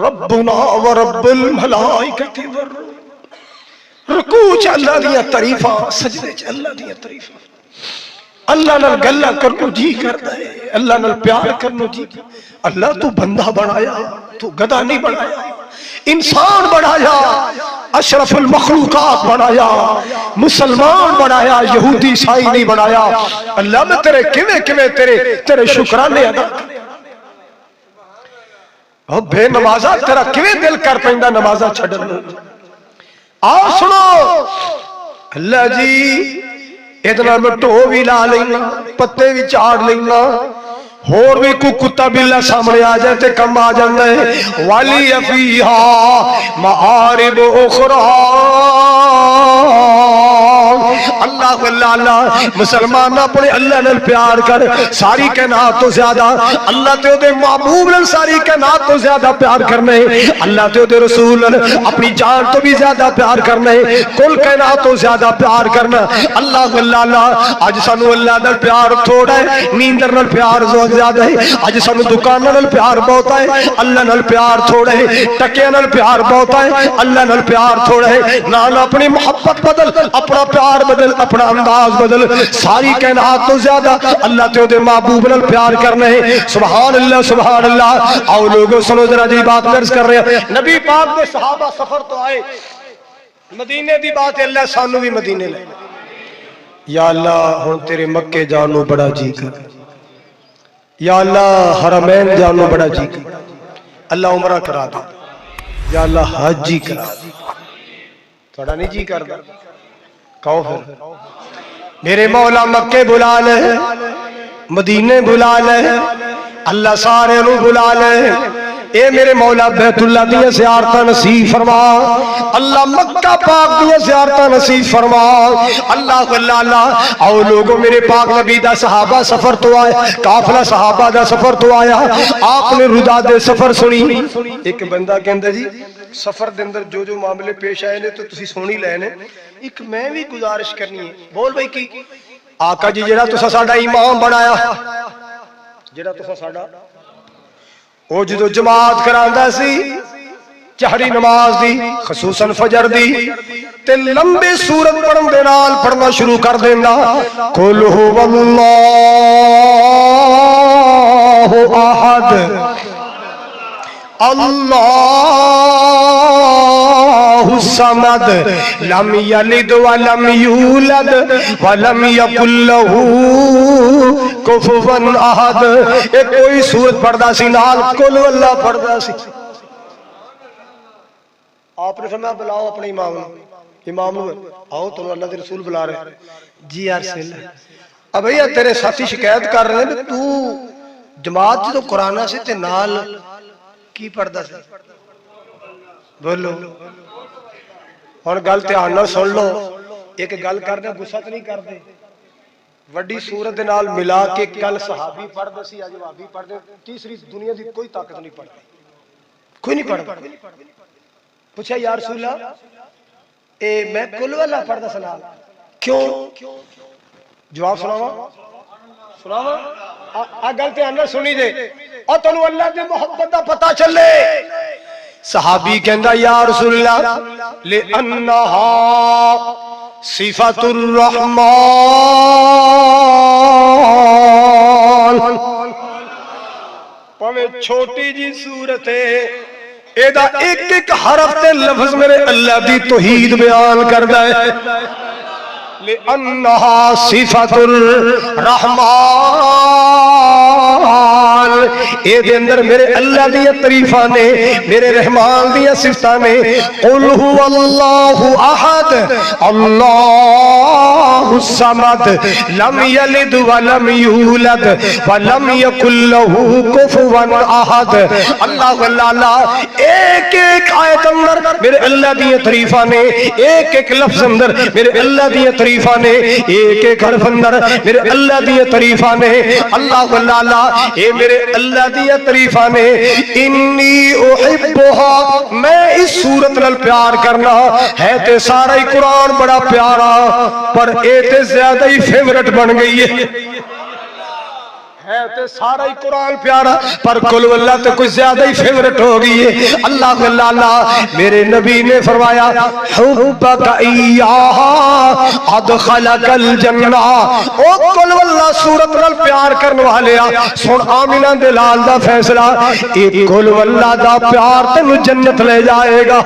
ربنا ورب الملائکۃ والروح، رکوع چ اللہ دیاں تعریفاں، سجدے چ اللہ دیاں تعریفاں۔ اللہ نال گلہ کرنو جی کردا ہے، اللہ نال پیار کرنو جی۔ اللہ تو بندہ بنایا، تو گدھا نہیں بنایا، انسان بنایا، اشرف المخلوقات بنایا، مسلمان بنایا، یہودی عیسائی نہیں بنایا۔ اللہ میں تیرے کیویں تیرے شکرانے ادا اور بے نمازہ تیرا کیویں دل کر پیندا نمازہ چھڈن نوں۔ آؤ سنو اللہ جی ادنا میں ٹو بھی لا لینا، پتے بھی چاڑ لینا، اور بھی کوئی کتا بلا سامنے آ جائے تے کم آ جاندے۔ وَلِيَ فِيهَا مَعَارِبُ أُخْرَى۔ اللہ مسلمان اپنے اللہ نال پیار کر، ساری کائنات تو زیادہ اللہ تے دے محبوب نال ساری کائنات تو زیادہ پیار کرنے، اللہ تے دے رسول اپنی جان تو بھی زیادہ پیار کرنے، کل کائنات تو زیادہ پیار کرنا۔ اللہ اج سانو اللہ نال پیار تھوڑا ہے، نیندر نال پیار زیادہ ہے، اج سانو دکاناں نال پیار بہت ہے، اللہ نال پیار تھوڑا ہے، ٹکیاں نال پیار بہت ہے، اللہ نال پیار تھوڑا ہے۔ نال اپنی محبت بدل، اپنا پیار بدل، اپنا انداز بدل، ساری کائنات تو زیادہ اللہ تے دے محبوب نال پیار کرنا ہے۔ سبحان اللہ سبحان اللہ۔ آؤ لوگوں سنو ذرا جی بات عرض کر رہے ہیں، نبی پاک دے صحابہ سفر تو آئے، مدینے دی بات ہے، اللہ سانو بھی مدینے لے۔ یا اللہ ہن تیرے مکے جانو بڑا جی کر، یا اللہ حرمین جانو بڑا جی کر، اللہ عمرہ کرا دے، یا اللہ حج جی کرا دے۔ تھوڑا نہیں جی کر دا کہو پھر میرے مولا مکے بلا لے، مدینے بلا لے، اللہ سارے نو بلا لے، اے میرے مولا بیت اللہ دیا زیارتاں نصیب فرما، اللہ مکہ پاک دیا زیارتاں نصیب فرما۔ اللہ اللہ آؤ لوگوں میرے پاک نبی دا صحابہ سفر تو آیا، قافلہ صحابہ دا سفر تو آیا، آپ نے ردا دے سفر سنی۔ ایک بندہ کہندا جی سفر دے اندر جو جو معاملے پیش آئے نے تو تسی سونی لے نے، ایک میں بھی گزارش کرنی ہے۔ بول بھائی کی آقا جی جڑا تسا ساڈا امام بنایا، جڑا تسا ساڈا او جدو جماعت کراندا سی چہری نماز دی خصوصاً فجر دی تے لمبے سورت پڑھن دے نال پڑھنا شروع کر دیندا، قل هو اللہ احد اللہ الصمد لم یلد ولم یولد ولم یکن لہ کفوا احد۔ ایک کوئی سورت پڑھدا سی نال قل اللہ پڑھدا سی۔ آپ نے فرمایا بلاؤ اپنے امام نو، امام نو آؤ تو اللہ دے رسول بلا رہے جی ارسل۔ اب بھیا تیرے ساتھی شکایت کر رہے ہیں تو جماعت جو قرآن سے تے نال کی پڑھدا سی؟ بولو اور گل دھیان نال سن لو، ایک گل کرنے غصہ تو نہیں کرتے وڈی صورت دے نال ملا کے کل صحابی پڑھدے سی اج وہابی پڑھدے تیسری دنیا دی کوئی طاقت نہیں پڑھدی کوئی نہیں پڑھدا پوچھا یا رسول اللہ اے میں کل والا پڑھدا سنا کیوں جواب سناواں آ گل تے اندر سنی جے او تانوں اللہ دی محبت دا پتہ چلے صحابی کہندا یا رسول اللہ لانھا صفات الرحمن پویں چھوٹی جی صورت ہے ایدا ایک ایک حرف تے لفظ میرے اللہ دی توحید بیان کردا ہے لأنها صفات الرحمن اے دے اندر میرے اللہ دی تعریفاں نے میرے رحمان دی صفاتاں نے قل هو اللہ احد اللہ الصمد لم یلد ولم یولد ولم یکن له کفوا احد اللہ اللہ ایک ایک آیت اندر میرے اللہ دی تعریفاں نے ایک ایک لفظ اندر میرے اللہ دی تعریفاں نے ایک ایک حرف اندر میرے اللہ دی تعریفاں نے اللہ اللہ اے میرے اللہ دی تعریفاں نے انی احبها میں اس صورت نال پیار کرنا ہے تے سارا ہی قرآن بڑا پیارا پر اے تے زیادہ ہی فیورٹ بن گئی ہے تے سارا ہی قرآن پیارا پر کل واللہ تے کوئی زیادہ ہی فیورٹ ہو گئی ہے اللہ اللہ میرے نبی نے فرمایا حبک ایہا ادخلک الجنہ او کل واللہ سورت نال پیار کرنے والے سن آمینہ دلال دا فیصلہ ایک کل واللہ دا پیار تینو جنت لے جائے گا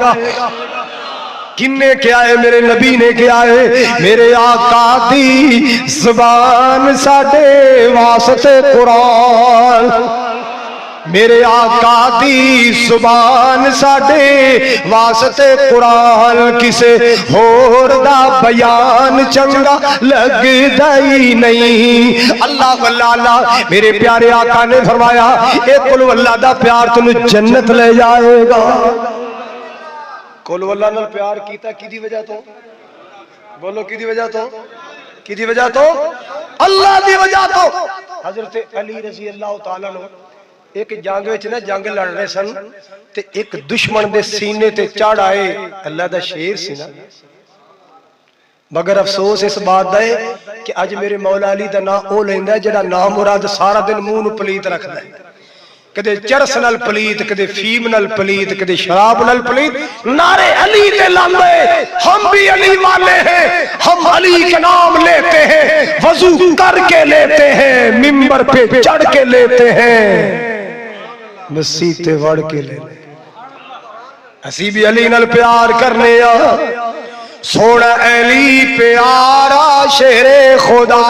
کنے کیا ہے میرے نبی نے کیا ہے میرے آقا دی زبان ساڈے واسطے قرآن میرے آقا دی زبان ساڈے واسطے قرآن کسے ہور دا بیان چنگا لگدا ہی نہیں اللہ اللہ میرے پیارے آقا نے فرمایا اے قل واللہ دا پیار تینوں جنت لے جائے گا کل واللہ نال پیار کیتا کی دی وجہ تو بولو کی دی وجہ تو اللہ دی وجہ تو حضرت علی رضی اللہ تعالیٰ نے ایک جنگ وچ نہ جنگ لڑ رہے سن تے ایک دشمن دے سینے تے چڑھ آئے اللہ دا شیر سی نا مگر افسوس اس بات دا ہے کہ اج میرے مولا علی دا نام او لیندا ہے جڑا نام مراد سارا دن منہ نو پلیت رکھدا ہے کدے چرس نال پلیت کدے فیم نال پلیت کدے شراب نال پلیت نعرے علی تے لاندے ہم بھی علی والے ہیں ہم علی کے نام لیتے ہیں وضو کر کے لیتے ہیں منبر پہ چڑھ کے لیتے ہیں مسیح تے وڑ کے لیتے ہیں اسی بھی علی نال پیار کرنے سونا علی پیارا شیر خدا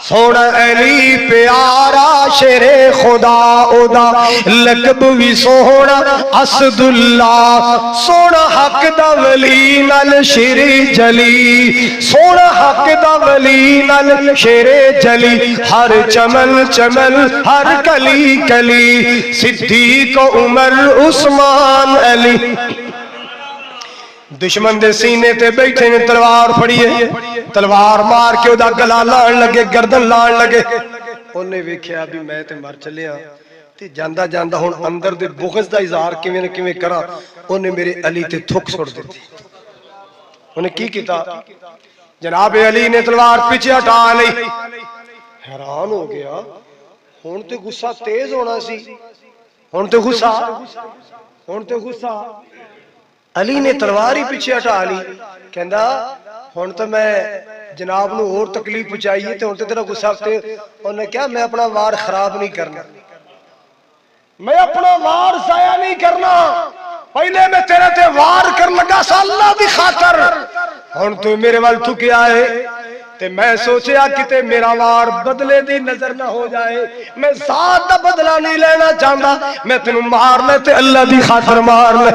سونا علی پیارا شیر خدا اودا لقب بھی سونا اسد اللہ سونا حق دا ولی نال شیر جلی سونا حق دا ولی نال شیر جلی ہر چمن چمن ہر کلی کلی صدیق عمر عثمان علی دشمن دے سینے تے بیٹھے نے تلوار پھڑی ہے تلوار مار کے دا گلا لان لگے گردن لان لگے انہیں ویکھیا بھی میں تے مر چلیا تے جاندا جاندا ہن اندر دے بغض دا اظہار کیویں نہ کیویں کراں انہیں میرے علی تے تھک چھوڑ دتی انہیں کی کیتا جناب علی نے تلوار پیچھے ہٹا لئی حیران ہو گیا ہن تے غصہ تیز ہونا سی ہن تے غصہ علی نے تلوار ہی پیچھے ہٹا لی کہندا ہن تو میں جناب نو اور تکلیف پہنچائیے تے ہن تے تیرا غصہ تے انہوں نے کہا میں اپنا وار خراب نہیں کرنا میں اپنا وار ضائع نہیں کرنا پہلے میں تیرے تے وار کر لگا سا اللہ دی خاطر ہن تو میرے وال تو کیا ہے تے میں سوچیا کتے میرا وار بدلے دی نظر نہ ہو جائے میں ذات دا بدلہ نہیں لینا چاہتا میں تینوں مار لے تے اللہ دی خاطر مار لے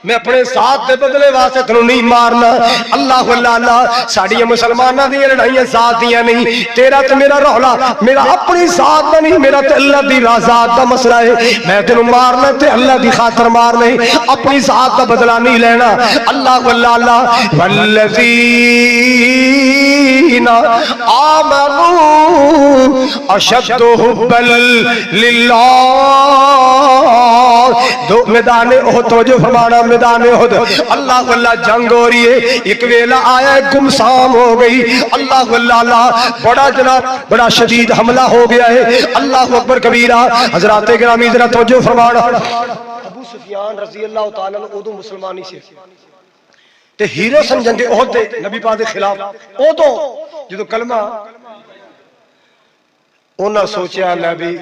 میں اپنے ذات دے بدلے واسطے تینوں نہیں مارنا. اللہ اللہ اللہ. ساڈیاں مسلماناں دیاں لڑائیاں ذات دیاں نہیں. تیرا تے میرا رولا میرا اپنی ذات دا نہیں, میرا تے اللہ دی ذات دا مسئلہ ہے. میں تینوں مارنا تے اللہ دی خاطر مارنا, اپنی ذات دا بدلہ نہیں لینا. اللہ اللہ اللہ. والذین آمنوا اشد حبا للہ. دو میدان احد, توجہ فرمانا, میدان احد اللہ اللہ جنگ ہو رہی ہے. ایک ویلا آیا ہے گمسام ہو گئی. اللہ اللہ بڑا جناب بڑا شدید حملہ ہو گیا ہے. اللہ اکبر کبیرہ. حضرات گرامی ذرا توجہ فرمانا. ابو سفیان رضی اللہ تعالیٰ عنہ ادو مسلمانی سے تے ہیرو سن جنگ احد دے نبی پاک دے خلاف. ادو جدو کلمہ انہاں سوچیا نبی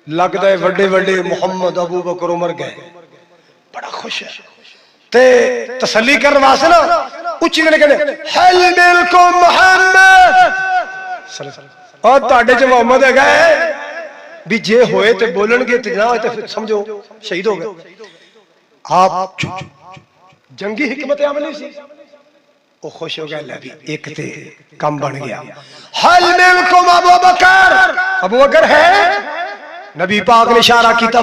لگدا ہے وڈے وڈے محمد ابو بکر عمر گئے, بڑا خوش ہے تے تسلی کرن واسطے نا اچھی نے کہنے حل بالکم محمد اور تہاڈے چ محمد ہے گئے بھی جے ہوئے تے بولن گے تے نہ ہوئے تے سمجھو شہید ہو گئے. آپ جنگی حکمت عملی سی وہ خوش ہو گیا. نبی ایک تے کم بن گیا. حل بالکم ابو بکر, ابو بکر ہے. نبی پاک نے اشارہ کیتا.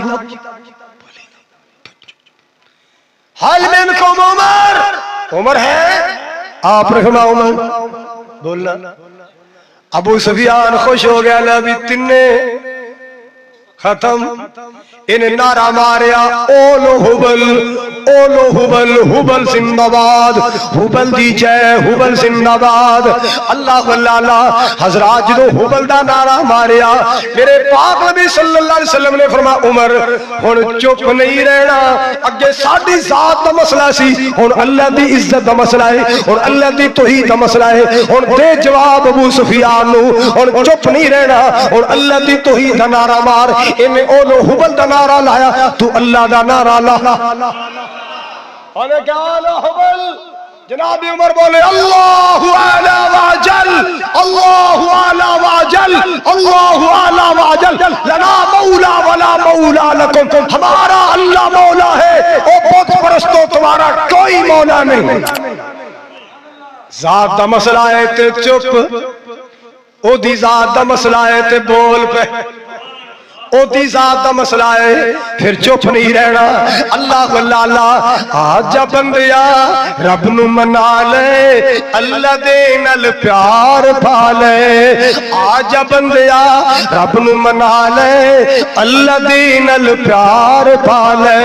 حل منکم عمر, عمر ہے. آپ نے فرمایا عمر بولنا. ابو سفیان خوش ہو گیا. نبی تنے ختم. انہیں نعرہ ماریا اولو حبل, اولو حبل, حبل زندہ باد, حبل دی جے, حبل زندہ باد. اللہ اللہ. حضرات جدو حبل دا نعرہ ماریا میرے پاک نبی صلی اللہ علیہ وسلم نے فرمایا عمر ہن چپ نہیں رہنا. اگے ساڈی ذات دا مسئلہ سی, ہن اللہ دی عزت دا مسئلہ ہے, ہن اللہ دی توحید دا مسئلہ ہے. ہن دے جواب ابو سفیان نو, ہن چپ نہیں رہنا, ہن اللہ دی توحید دا نعرہ مار. انہیں اولو حبل دا نعرہ لایا, تو اللہ دا نعرہ لا. انہیں کیا اولو حبل. جناب عمر بولے اللہ اعلی واجل, اللہ اعلی واجل, اللہ اعلی واجل. لنا مولا ولا مولا لکم, ہمارا اللہ مولا ہے, او بت پرستو تمہارا کوئی مولا نہیں. ذات دا مسئلہ ہے تے چپ, او دی ذات دا مسئلہ ہے تے بول پہ. او دی ذات دا مسئلہ ہے پھر چپ نہیں رہنا. اللہ اللہ اللہ. آجا بندیا رب نو منا لے, اللہ دے نال پیار پا لے. آجا بندیا رب نو منا لے, اللہ دے نال پیار پا لے.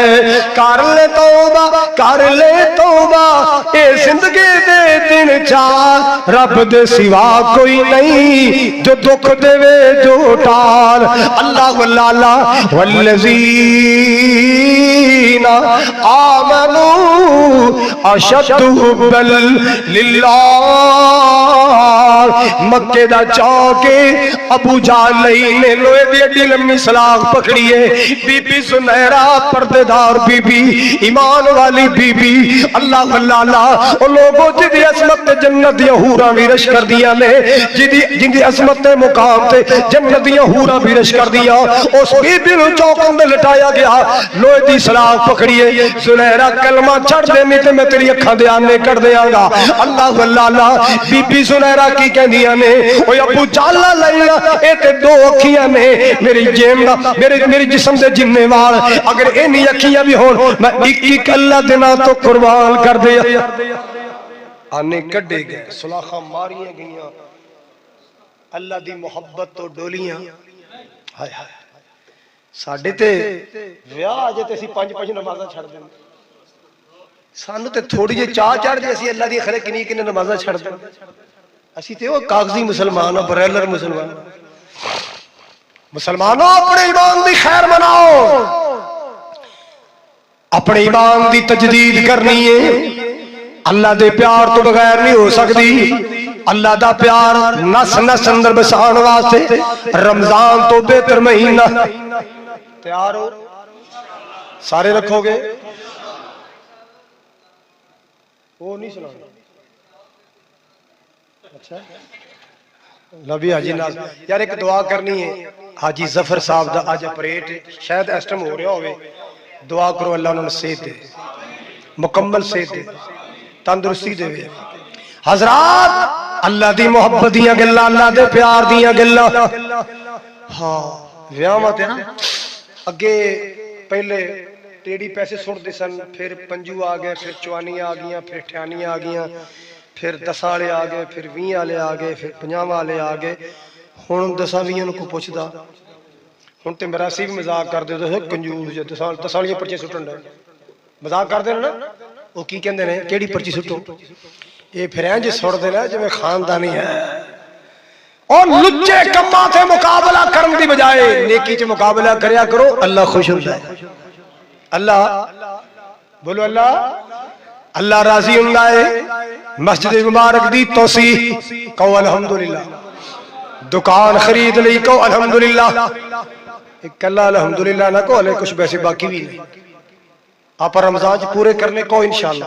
کر لے توبہ, کر لے توبہ, اے زندگی دے دن چار, رب دے سوا کوئی نہیں جو دکھ دے وے جو ٹال. اللہ اللہ اللہ. والذین آمنوا اشد حبا للہ. مکے دا چوکے ابو جہل نے لوہے دی اڈی لمبی سلاخ پکڑی ہے. بی بی زنیرہ پردے بی بی, ایمان والی بی بی. اللہ اللہ اللہ. او لوگوں جدی عظمت جنت دی حوراں بھی رش کر دیاں نے, جدی عظمت دے مقام تے جنت دی حوراں بھی رش کر دیاں. اس بی بی نو چوکوں دے لٹایا گیا, لوہے دی سلاخ پکڑیے. زنیرہ کلمہ چھڑ دے نہیں تے میں تیری اکھاں دے آنے کر دیاں گا. اللہ اللہ اللہ. بی بی زنیرہ کی کہندیاں نے او ابو جہل لینا, اے تے دو اکھیاں نے میری جیم دا, میری جسم دے جننے وال, اگر اینی اکھیاں بھی ہون میں ایک ایک اللہ دینا تو قربان کر دیا. آنے کڈے گئے, سلاخاں ماریاں گئیاں, اللہ دی محبت تو ڈولیاں. ہائے ہائے. ساڈے تے ویاہ آ جے تے اسی 5 نمازاں چھڑ دیں, سانو تے تھوڑی جی چاہ چڑھ جے اسی اللہ دی خرے کنی نمازاں چھڑ دیں. اسی تے وہ کاغذی مسلمان, بریلر مسلمان. مسلمانوں اپنے ایمان دی خیر مناؤ, اپنے ایمان دی تجدید کرنی ہے. اللہ دے پیار تو بغیر نہیں ہو سکتی. اللہ دا پیار نس نس اندر بسان واسطے رمضان تو بہتر مہینہ. تیار ہو سارے رکھو گے؟ وہ نہیں سنا. اچھا نبی حاجی ناز یار ایک دعا کرنی ہے. حاجی ظفر صاحب دا آج اپریٹ شاید ایسٹم ہو رہا ہوئے, دعا کرو اللہ انہوں نے صحت دے. مکمل صحت دے تندرستی دے حضرات اللہ دی محبت دیاں گلاں اللہ دے پیار دیاں گلاں ہاں ویاواں تے نا اگے پہلے ٹیڑی پیسے سٹ دے سن پھر پنجو آ گئے پھر چوانیاں آ گئیاں پھر ٹھیانیاں آ گئیاں پھر 10 والے آ گئے پھر 20 والے آ گئے پھر 50 والے آ گئے ہن 10 20 کو پوچھدا ہن تے میرا سی مذاق کر دے تو کنجوس جے 10 والیاں پرچے سٹن دے مذاق کر دے نا وہ کی کہندے نے کیڑی پرچی سٹو یہ پھر انج سٹ دے نا جویں خاندانی ہے اور لچے کماں تے مقابلہ کرن دی بجائے نیکی چ مقابلہ کریا کرو اللہ خوش ہوندا ہے اللہ بولو اللہ راضی ہوندا ہے مسجد مبارک دی توسیع کہو الحمدللہ دکان خرید لی کہو الحمدللہ کلا الحمدللہ نہ کہو لے کچھ پیسے باقی بھی نہیں آپ رمضان پورے کرنے کو انشاءاللہ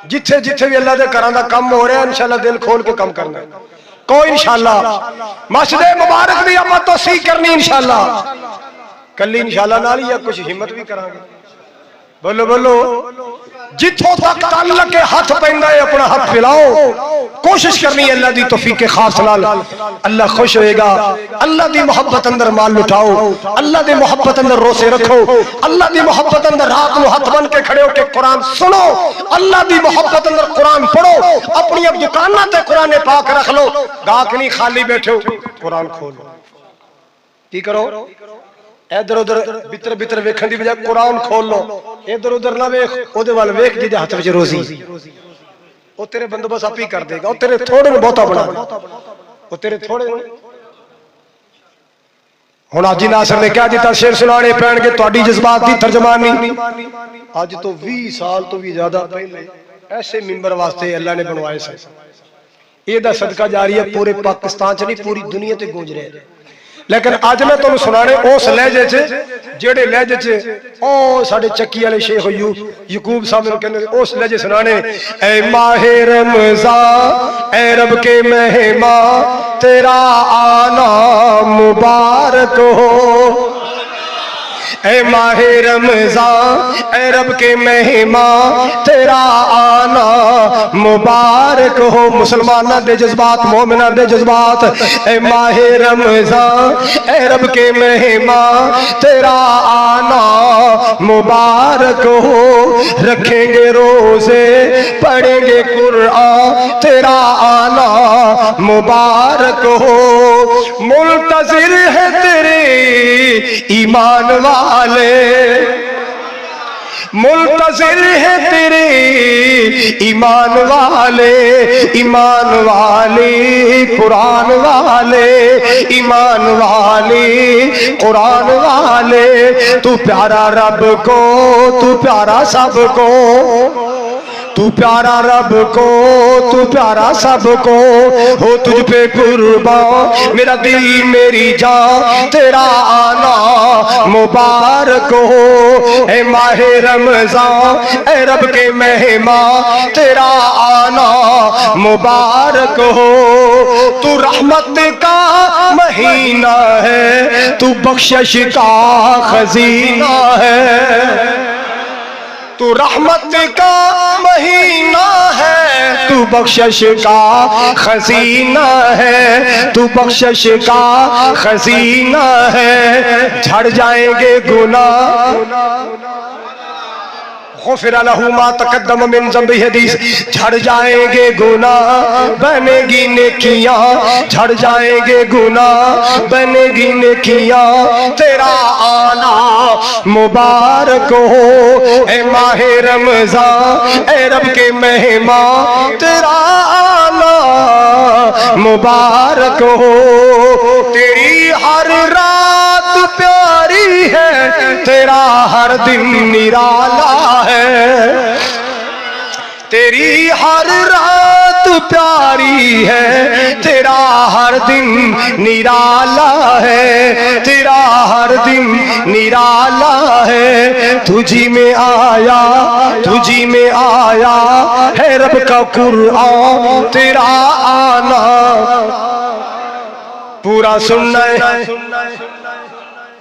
جتھے جتھے بھی اللہ دے گھراں دا کم ہو رہا ہے انشاءاللہ دل کھول کے کم کرنا ہے کو انشاءاللہ مسجد مبارک دی اپا توسیع کرنی انشاءاللہ کلی انشاءاللہ نال یا کچھ ہمت بھی کران گے بولو بولو جتھوں تک تعلق کے ہاتھ پیندا ہے اپنا ہاتھ پھیلاؤ کوشش کرنی ہے اللہ دی توفیق خاص نال اللہ خوش ہوئے گا اللہ دی محبت اندر مال لٹاؤ اللہ دی محبت اندر روزے رکھو اللہ دی محبت اندر رات نو ہاتھ بن کے کھڑے ہو کے قرآن سنو اللہ دی محبت اندر قرآن پڑھو اپنی اب دکاناں تے قرآن پاک رکھ لو گاہک نہیں خالی بیٹھے ہو قرآن کھولو کی کرو ادھر ادھر بتر بتر ویکھن دی بجائے قرآن کھول لو ادھر ادھر نہ ویکھ او دے وال ویکھ جے ہاتھ وچ روزی او تیرے بندوبست آپ ہی کر دے گا او تیرے تھوڑے نو بہتا بنا او تیرے تھوڑے نو ہن حاجی ناصر نے کیا دیتا شعر سنانے پین کے تہاڈی جذبات دی ترجمانی اج تو 20 سال تو بھی زیادہ پہلے ایسے منبر واسطے اللہ نے بنوائے سے یہ دا صدقہ جاری ہے پورے پاکستان چ نہیں پوری دنیا تے گونج رہے ہیں لیکن آج میں تمہیں سنانے اس لہجے چ جڑے لہجے چ او ساڈے چکی والے شیخ یعقوب صاحب نے کہنے اس لہجے سنانے اے ماہ رمضان اے رب کے مہمان تیرا آنا مبارک ہو اے ماہ رمضان اے رب کے مہمان تیرا آنا مبارک ہو مسلمانہ دے جذبات مومنہ دے جذبات اے ماہ رمضان اے رب کے مہمان تیرا آنا مبارک ہو رکھیں گے روزے پڑھیں گے قرآن تیرا آنا مبارک ہو منتظر ہے تیرے ایمان والے منتظر ہے تیرے ایمان والے قرآن والے ایمان والے قرآن والے تو پیارا رب کو تو پیارا سب کو تو پیارا رب کو تو پیارا سب کو ہو تجھ پہ قربان میرا دل میری جان تیرا آنا مبارک ہو اے ماہ رمضان اے رب کے مہمان تیرا آنا مبارک ہو تو رحمت کا مہینہ ہے تو بخشش کا خزینہ ہے تو رحمت کا مہینہ ہے تو بخشش کا خزینہ ہے تو بخشش کا خزینہ ہے جھڑ جائیں گے گناہ غفر لہ ما تقدم من ذنبہ حدیث جھڑ جائیں گے گناہ بنے گی نیکیاں جھڑ جائیں گے گناہ بنے گی نیکیاں تیرا آنا مبارک ہو اے ماہ رمضان اے رب کے مہمان تیرا آنا مبارک ہو تیری ہر رات پیاری ہے تیرا ہر دن نرالا ہے تیری ہر رات پیاری ہے تیرا ہر دن نرالا ہے تیرا ہر دن نرالا ہے تجھی میں آیا ہے رب کا قرآن تیرا آنا پورا سننا ہے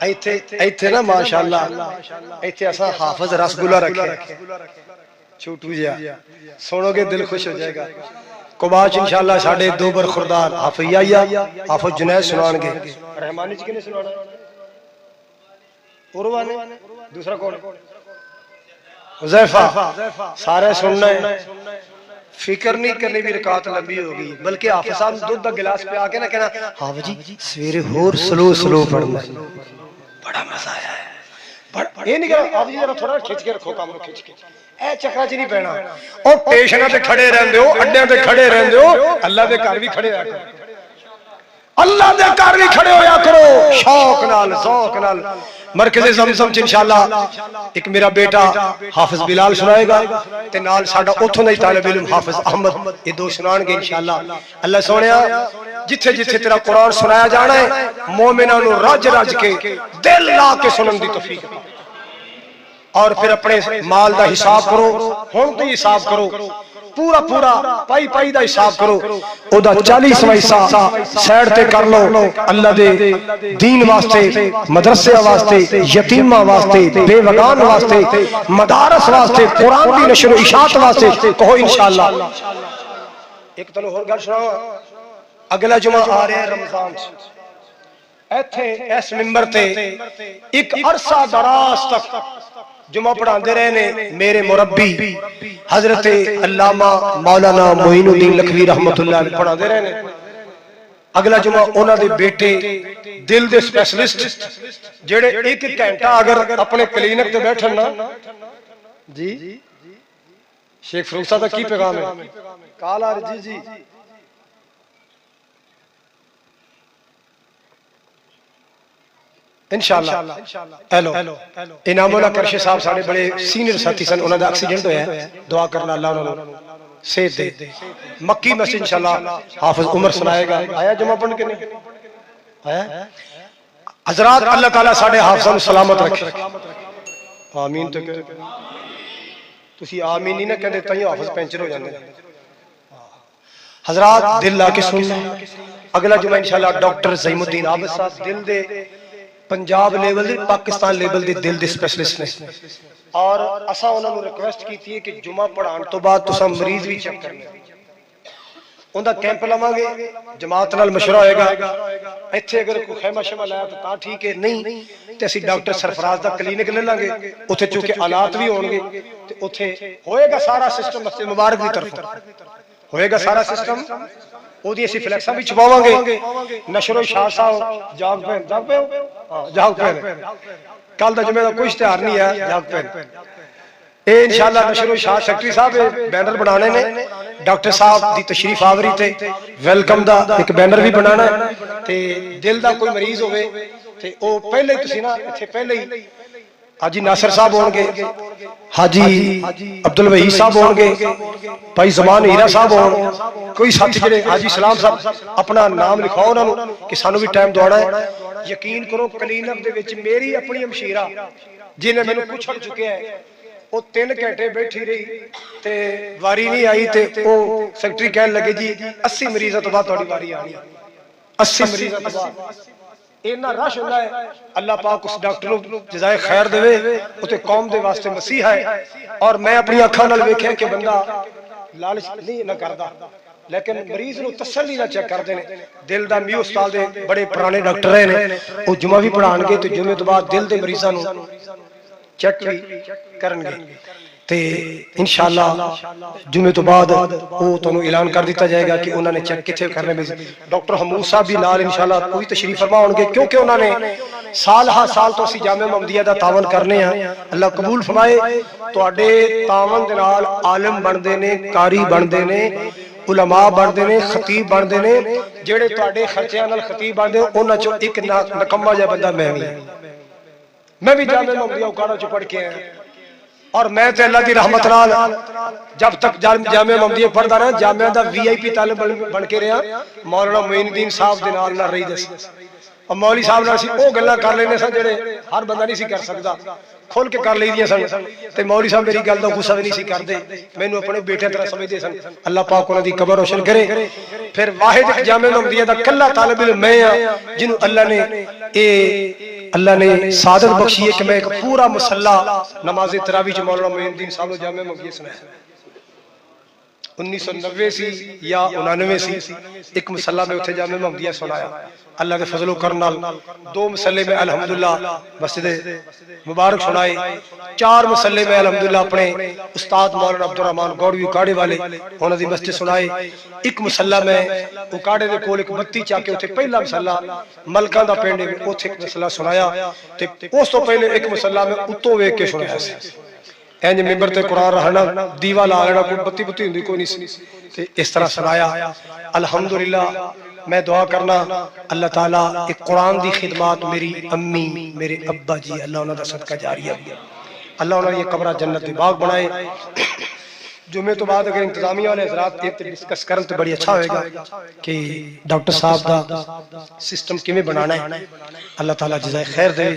ایتھے نا ماشاءاللہ ایتھے اساں حافظ رسگلہ رکھے چھوٹو جا سنو گے دل خوش ہو جائے گا کباچ انشاءاللہ ساڑھے دو برخوردار حافظ یایا حافظ جنید سنان گے رحمانی چکے نے سنانا عروہ نے دوسرا کون حذیفہ سارے سننا ہے فکر نہیں کرنی بھی رکعت لمبی ہوگی بلکہ حافظ صاحب دودھ دا گلاس پہ آکے نہ کہنا حافظ جی سویرے ہور سلو پڑھنا بڑا مزہ آیا ہے یہ نہیں کہنا حافظ جی ذرا تھوڑا کھچ کے رکھو کام کھچ کے اے چکرا چی نہیں پہنا اور پیشنہ تے کھڑے رہندے ہو اڈیاں تے کھڑے رہندے ہو اللہ دے گھر بھی کھڑے ہویا کرو اللہ دے گھر بھی کھڑے ہویا کرو شوق نال ذوق نال مرکز زمزم انشاءاللہ ایک میرا بیٹا حافظ بلال سنائے گا تے نال ساڈا اوتھوں دا طالب علم حافظ احمد یہ دو سنان گے انشاءاللہ اللہ سونیا جتھے جتھے تیرا قرآن سنایا جانا ہے مومناں نو رج رج کے دل لا کے سنن دی توفیق اور پھر اپنے مال دا حساب کرو ہن تے حساب کرو پورا پائی پائی دا حساب کرو او دا 40واں حصہ سیڈ تے کر لو اللہ دے دین واسطے مدرسے واسطے یتیماں واسطے بے وگان واسطے مدارس واسطے قرآن دی نشر و اشاعت واسطے کہو انشاءاللہ ایک تنو اور گل سناواں اگلا جمعہ آ رہا ہے رمضان ایتھے اس منبر تے ایک عرصہ دراز تک جمعہ پڑھاندے رہنے میرے مربی حضرت علامہ مولانا معین الدین لکھوی رحمت اللہ علیہ پڑھاندے رہنے اگلا جمعہ انہاں دے بیٹے دل دے سپیشلسٹ جڑے ایک گھنٹہ اگر اپنے کلینک تے بیٹھن نا جی شیخ فروخ صاحب دا کی پیغام ہے کال آ رہی جی انشاءاللہ ایلو انعام اللہ کرشے صاحب ساڑے بڑے سینئر ساتھی سن انہوں نے ایکسیڈنٹ ہویا ہے دعا کرنا اللہ انہوں نے صحت دے مکی مسجد انشاءاللہ حافظ عمر سنائے گا آیا جمعہ پڑھنے کے نہیں آیا حضرات اللہ تعالیٰ ساڑے حافظوں سلامت رکھے آمین تو کہے تسی آمین نہیں نہ کہہ دیتا ہی حافظ پینچر ہو جاندے حضرات دل لا کے سننا اگلا جمعہ انشاءاللہ ڈاکٹر زیم الدین عابد صاحب دل دے پنجاب لیول دے پاکستان لیول دے دل دے سپیشلسٹ نے اور اسا انہوں نے ریکویسٹ کی تھی کہ جمعہ پڑھان تو بعد تسا مریض بھی چیک کرنا ان دا کیمپ لواں گے جماعت نال مشورہ ہوئے گا ایتھے اگر کوئی خیمہ شمہ لایا تو تاں ٹھیک ہے نہیں تے اسی ڈاکٹر سرفراز دا کلینک لے لیں گے اتھے چونکہ آلات بھی ہون گے تے اتھے ہوئے گا سارا سسٹم مسجد مبارک دی طرف ہوئے گا سارا سسٹم او دی اسی فلیکساں بھی چھپاواں گے نشر و شاہ صاحب جاگ پہن کل دا جمعہ دا کوئی اشتہار نہیں ہے جاگ پہن اے انشاءاللہ نشر و شاہ سیکٹری صاحب بینر بنانے نے ڈاکٹر صاحب دی تشریف آوری تے ویلکم دا ایک بینر بھی بنانا تے دل دا کوئی مریض ہوئے تے او پہلے ہی تسی نا اتھے پہلے ہی حاجی ناصر صاحب ہون گے حاجی عبدالوحید صاحب ہون گے بھائی زمان ہیرا صاحب ہون کوئی ساتھی جڑے حاجی سلام صاحب اپنا نام لکھاؤ انہوں کہ سانو بھی ٹائم دوڑا ہے یقین کرو کلینک دے وچ میری اپنی ہمشیرہ جنہیں میں نے پوچھڑ چکے ہیں وہ 3 گھنٹے بیٹھی رہی تے واری نہیں آئی تے وہ سیکٹری کہنے لگے جی 80 مریضوں تو بعد تھوڑی واری آنی 80 مریضوں تو بعد اینا رش ہوتا ہے اللہ پاک اس ڈاکٹر کو جزائے خیر دے وہ تے قوم دے واسطے مسیح ہے اور میں اپنی اکھاں نال ویکھیا کہ بندہ لالچ نہیں نہ کردا لیکن مریض نو تسلی نہ چیک کردے نے دل دا میو استاد دے بڑے پرانے ڈاکٹر رہے نے وہ جمعہ بھی پڑھان گے تے جمعے تو بعد دل دے مریضاں نو چیک بھی کرن گے تے انشاءاللہ جمعے تو بعد وہ تانوں اعلان کر دیتا جائے گا کہ انہوں نے چیک کتھے کرنے میں ڈاکٹر حمود صاحب بھی نال انشاءاللہ کوئی تشریف فرما ہون گے کیونکہ انہوں نے سال ہا سال تو اسی جامعہ محمدیہ دا تعاون کرنے ہیں اللہ قبول فرمائے تواڈے تعاون دے نال عالم بندے نے قاری بندے نے علماء بندے نے خطیب بندے نے جڑے تواڈے خرچیاں نال خطیب بندے انہاں چوں ایک نکما جا بندہ میں بھی جامعہ محمدیہ اکاڑا چ پڑھ کے آیا اور میں تے اللہ دی رحمت نال جب تک جامعہ محمدیہ پڑھدا رہا جامعہ دا وی آئی پی طالب بن کے رہا مولانا معین الدین صاحب دے نال نہ رہی دس اور مولوی صاحب نال سی او گلاں کر لینے سن جڑے ہر بندہ نہیں سی کر سکدا کھول کے کر لیندیاں سن تے مولوی صاحب میری گل دا غصہ بھی نہیں سی کردے مینوں اپنے بیٹے طرح سمجھدے سن اللہ پاک انہاں دی قبر روشن کرے پھر واحد جامعہ محمدیہ دا کلا طالب علم میں ہاں جنوں اللہ نے اے اللہ نے سعادت بخشی ہے کہ میں ایک پورا مسلح نماز تراویح جو مولانا معین الدین صاحب نے جامع میں سنایا 1990 سی یا 99 سی ایک مسلح میں اتھے جامع محمدیہ سنایا اللہ کے فضل و کرم نال 2 مسلح میں الحمدللہ مسجد مبارک سنائے 4 مسلح میں الحمدللہ اپنے استاد مولانا عبدالرحمن گوڑوی اکاڑے والے انہوں نے مسجد سنائے ایک مسلح میں اکاڑے دے کول ایک بتی چاکے اتھے پہلا مسلح ملکان دا پینڈے میں اتھے ایک مسلح سنایا اس تو پہلے ایک مسلح میں اتو ویک کے سنایا سی اینج ممبر تے قرآن رہنا دیوہ لا لینا کوئی بتی بتی ہوندی کوئی نہیں سی اس طرح سنایا الحمدللہ میں دعا کرنا اللہ تعالیٰ ایک قرآن دی خدمات میری امی میرے ابا جی اللہ انہوں دا صدقہ جاریہ اللہ انہوں نے یہ قبرہ جنت باغ بنائے جمعے تو بعد اگر انتظامیہ والے حضرات ایک ڈسکس کرن تو بڑی اچھا ہوئے گا کہ ڈاکٹر صاحب دا سسٹم کیویں بنانا ہے اللہ تعالیٰ جزائے خیر دے